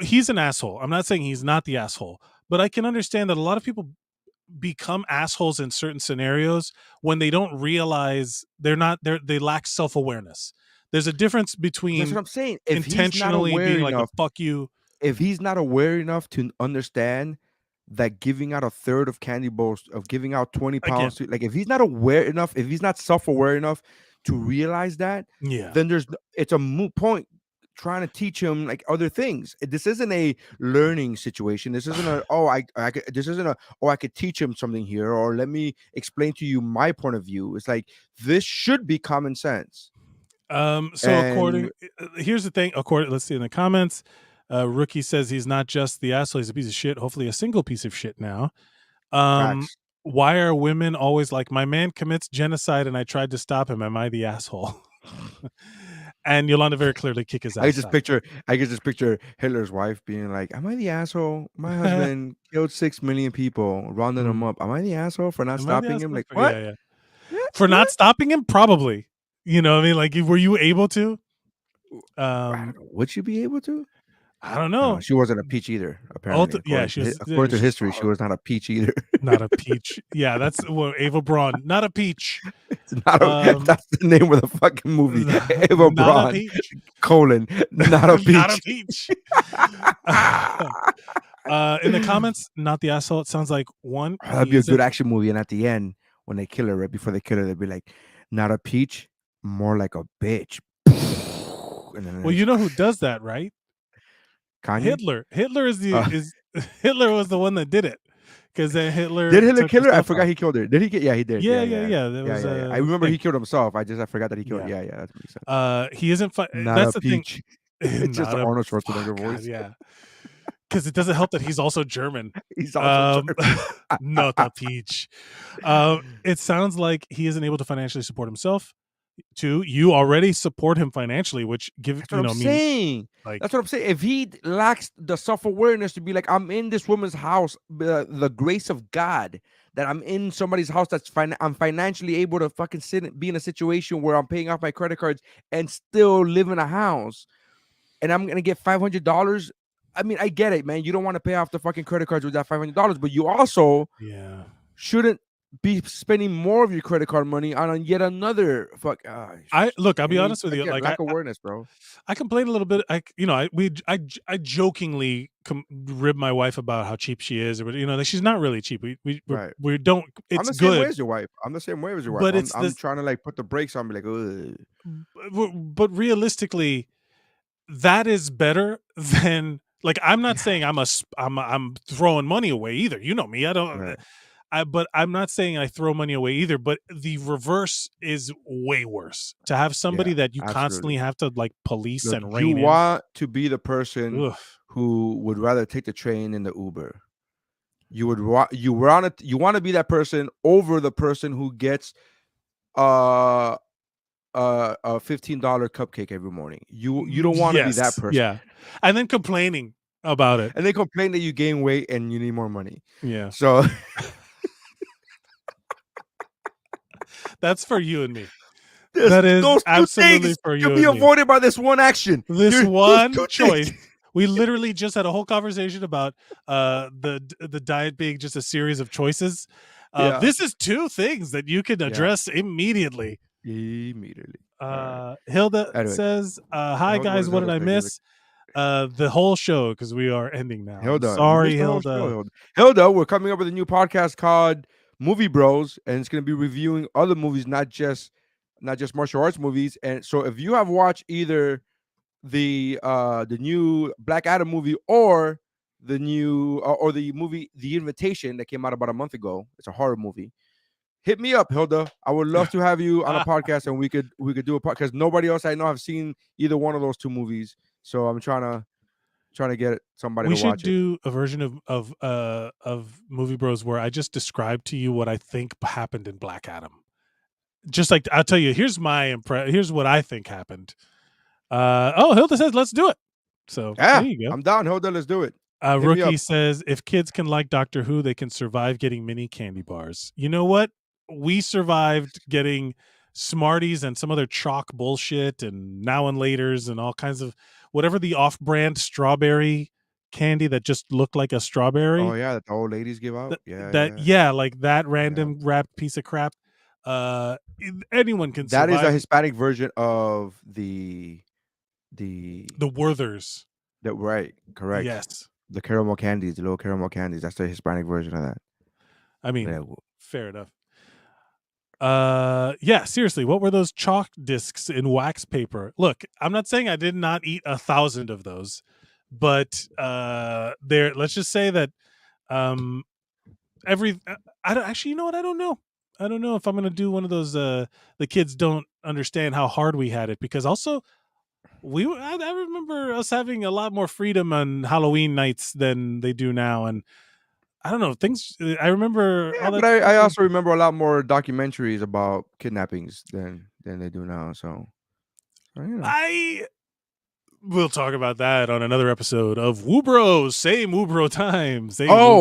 he's an asshole. I'm not saying he's not the asshole, but I can understand that a lot of people become assholes in certain scenarios when they don't realize they lack self-awareness. There's a difference between, that's what I'm saying, if intentionally being like a fuck you. If he's not aware enough to understand that giving out a third of candy bowls, of giving out 20 pounds, like if he's not aware enough, if he's not self-aware enough to realize that, then it's a moot point trying to teach him like other things. This isn't a learning situation. This isn't I could teach him something here, or let me explain to you my point of view. It's like, this should be common sense. Here's the thing. Let's see in the comments. Rookie says he's not just the asshole, he's a piece of shit. Hopefully a single piece of shit now. Why are women always like, my man commits genocide and I tried to stop him? Am I the asshole? And Yolanda very clearly kick his ass. I can just picture Hitler's wife being like, am I the asshole? My husband killed 6 million people, rounding them up. Am I the asshole for not stopping him? Like, what? Yeah. For not stopping him? Probably. You know what I mean? Like, were you able to? I don't know. Would you be able to? I don't know. She wasn't a peach either. Apparently, according to history, she was not a peach either. Not a peach. Yeah, that's Ava Braun. Not a peach. It's not that's the name of the fucking movie. Ava Not Braun, a peach. not a peach. Not a peach. In the comments, not the asshole. It sounds like one. That'd be a good action movie. And at the end, when they kill her, right before they kill her, they'd be like, "Not a peach, more like a bitch." And then well, you know who does that, right? Kanye? Hitler. Hitler is Hitler was the one that did it. Because then Hitler did Hitler kill her? I forgot he killed her. Did he? Yeah, he did. Yeah. That was, I remember he killed himself. I forgot that he killed. Yeah, that's what he said. He isn't. That's the peach. thing. It's just Arnold Schwarzenegger voice. Yeah. Because it doesn't help that he's also German. He's also German. Not a peach. It sounds like he isn't able to financially support himself. Two, you already support him financially, which that's what I'm saying. That's what I'm saying. If he lacks the self-awareness to be like, I'm in this woman's house, the grace of God that I'm in somebody's house that's I'm financially able to fucking be in a situation where I'm paying off my credit cards and still live in a house, and I'm gonna get $500. I mean, I get it, man. You don't want to pay off the fucking credit cards with that $500, but you also shouldn't be spending more of your credit card money on yet another I'll be honest with you, like lack of awareness, bro. I complain a little bit. I jokingly rib my wife about how cheap she is, or she's not really cheap. We don't. It's I'm the good. same way as your wife. I'm the same way as your wife. But I'm trying to like put the brakes on, be like, ugh. But realistically, that is better than like. I'm not saying I'm throwing money away either. You know me. I don't. Right. But I'm not saying I throw money away either, but the reverse is way worse. To have somebody that you constantly have to like police and rein in. You want to be the person who would rather take the train than the Uber. You want to be that person over the person who gets a $15 cupcake every morning. You don't want to be that person. Yeah. And then complaining about it. And they complain that you gain weight and you need more money. Yeah. So that's for you and me. That is absolutely for you. You'll be avoided by this one action. This one choice. We literally just had a whole conversation about the diet being just a series of choices. This is two things that you can address immediately. Right. Hilda says, "Hi guys, what did I miss? The whole show, because we are ending now. Hilda, sorry, Hilda. Hilda, we're coming up with a new podcast called Movie Bros, and it's going to be reviewing other movies, not just martial arts movies. And so, if you have watched either the new Black Adam movie or the new or the movie The Invitation that came out about a month ago, it's a horror movie. Hit me up, Hilda. I would love to have you on a podcast, and we could do a podcast because nobody else I know have seen either one of those two movies. So I'm trying to get somebody to watch it. We should do a version of Movie Bros where I just describe to you what I think happened in Black Adam. Just like I'll tell you, here's what I think happened. Hilda says let's do it. So yeah, there you go. I'm down, Hilda. Let's do it. Rookie says if kids can like Doctor Who, they can survive getting mini candy bars. You know what? We survived getting Smarties and some other chalk bullshit and now and laters and all kinds of whatever the off-brand strawberry candy that just looked like a strawberry. Oh yeah, that the old ladies give out. Like that random wrapped piece of crap. Anyone can survive. That is a Hispanic version of the Werthers. Right, correct. Yes. The caramel candies, the little caramel candies. That's the Hispanic version of that. I mean, fair enough. Seriously, what were those chalk discs in wax paper? Look, I'm not saying I did not eat 1,000 of those, but let's just say that you know what? I don't know. I don't know if I'm gonna do one of those the kids don't understand how hard we had it, because also I remember us having a lot more freedom on Halloween nights than they do now, and I don't know things. I remember, but I also remember a lot more documentaries about kidnappings than they do now. So, we'll talk about that on another episode of WuBro. Same WuBro time.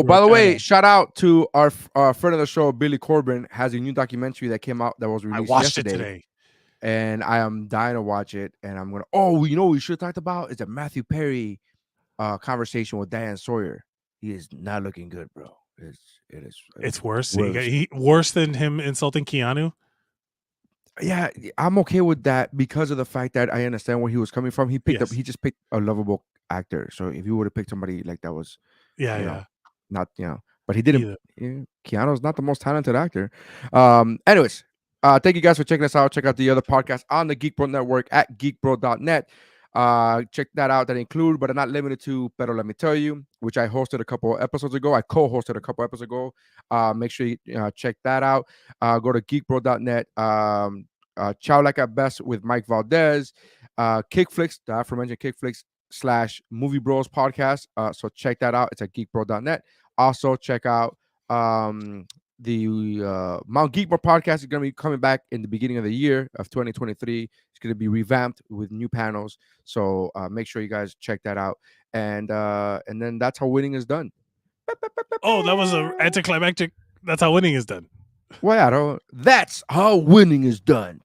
By the way, shout out to our friend of the show, Billy Corbin, has a new documentary that came out that was released yesterday. It today. And I am dying to watch it. And I'm gonna. Oh, you know what we should have talked about is a Matthew Perry conversation with Diane Sawyer. He is not looking good, bro. It's worse. worse. Worse than him insulting Keanu. Yeah, I'm okay with that because of the fact that I understand where he was coming from. He picked up. Yes. He just picked a lovable actor. So if you would have picked somebody like that was, Yeah. not but he didn't. Either. Keanu's not the most talented actor. Anyways, thank you guys for checking us out. Check out the other podcasts on the Geek Bro Network at geekbro.net. Check that out. That include, but are not limited to, Pero Let Me Tell You, which I hosted a couple episodes ago. I co-hosted a couple episodes ago. Make sure you check that out. Go to geekbro.net. Chow Like at Best with Mike Valdez. Kickflix, the aforementioned Kickflix / Movie Bros podcast. So check that out. It's at geekbro.net. Also check out the Mount Geekmore podcast is going to be coming back in the beginning of the year of 2023. It's going to be revamped with new panels, so make sure you guys check that out. And then that's how winning is done. Oh, that was an anticlimactic. That's how winning is done. Well, that's how winning is done.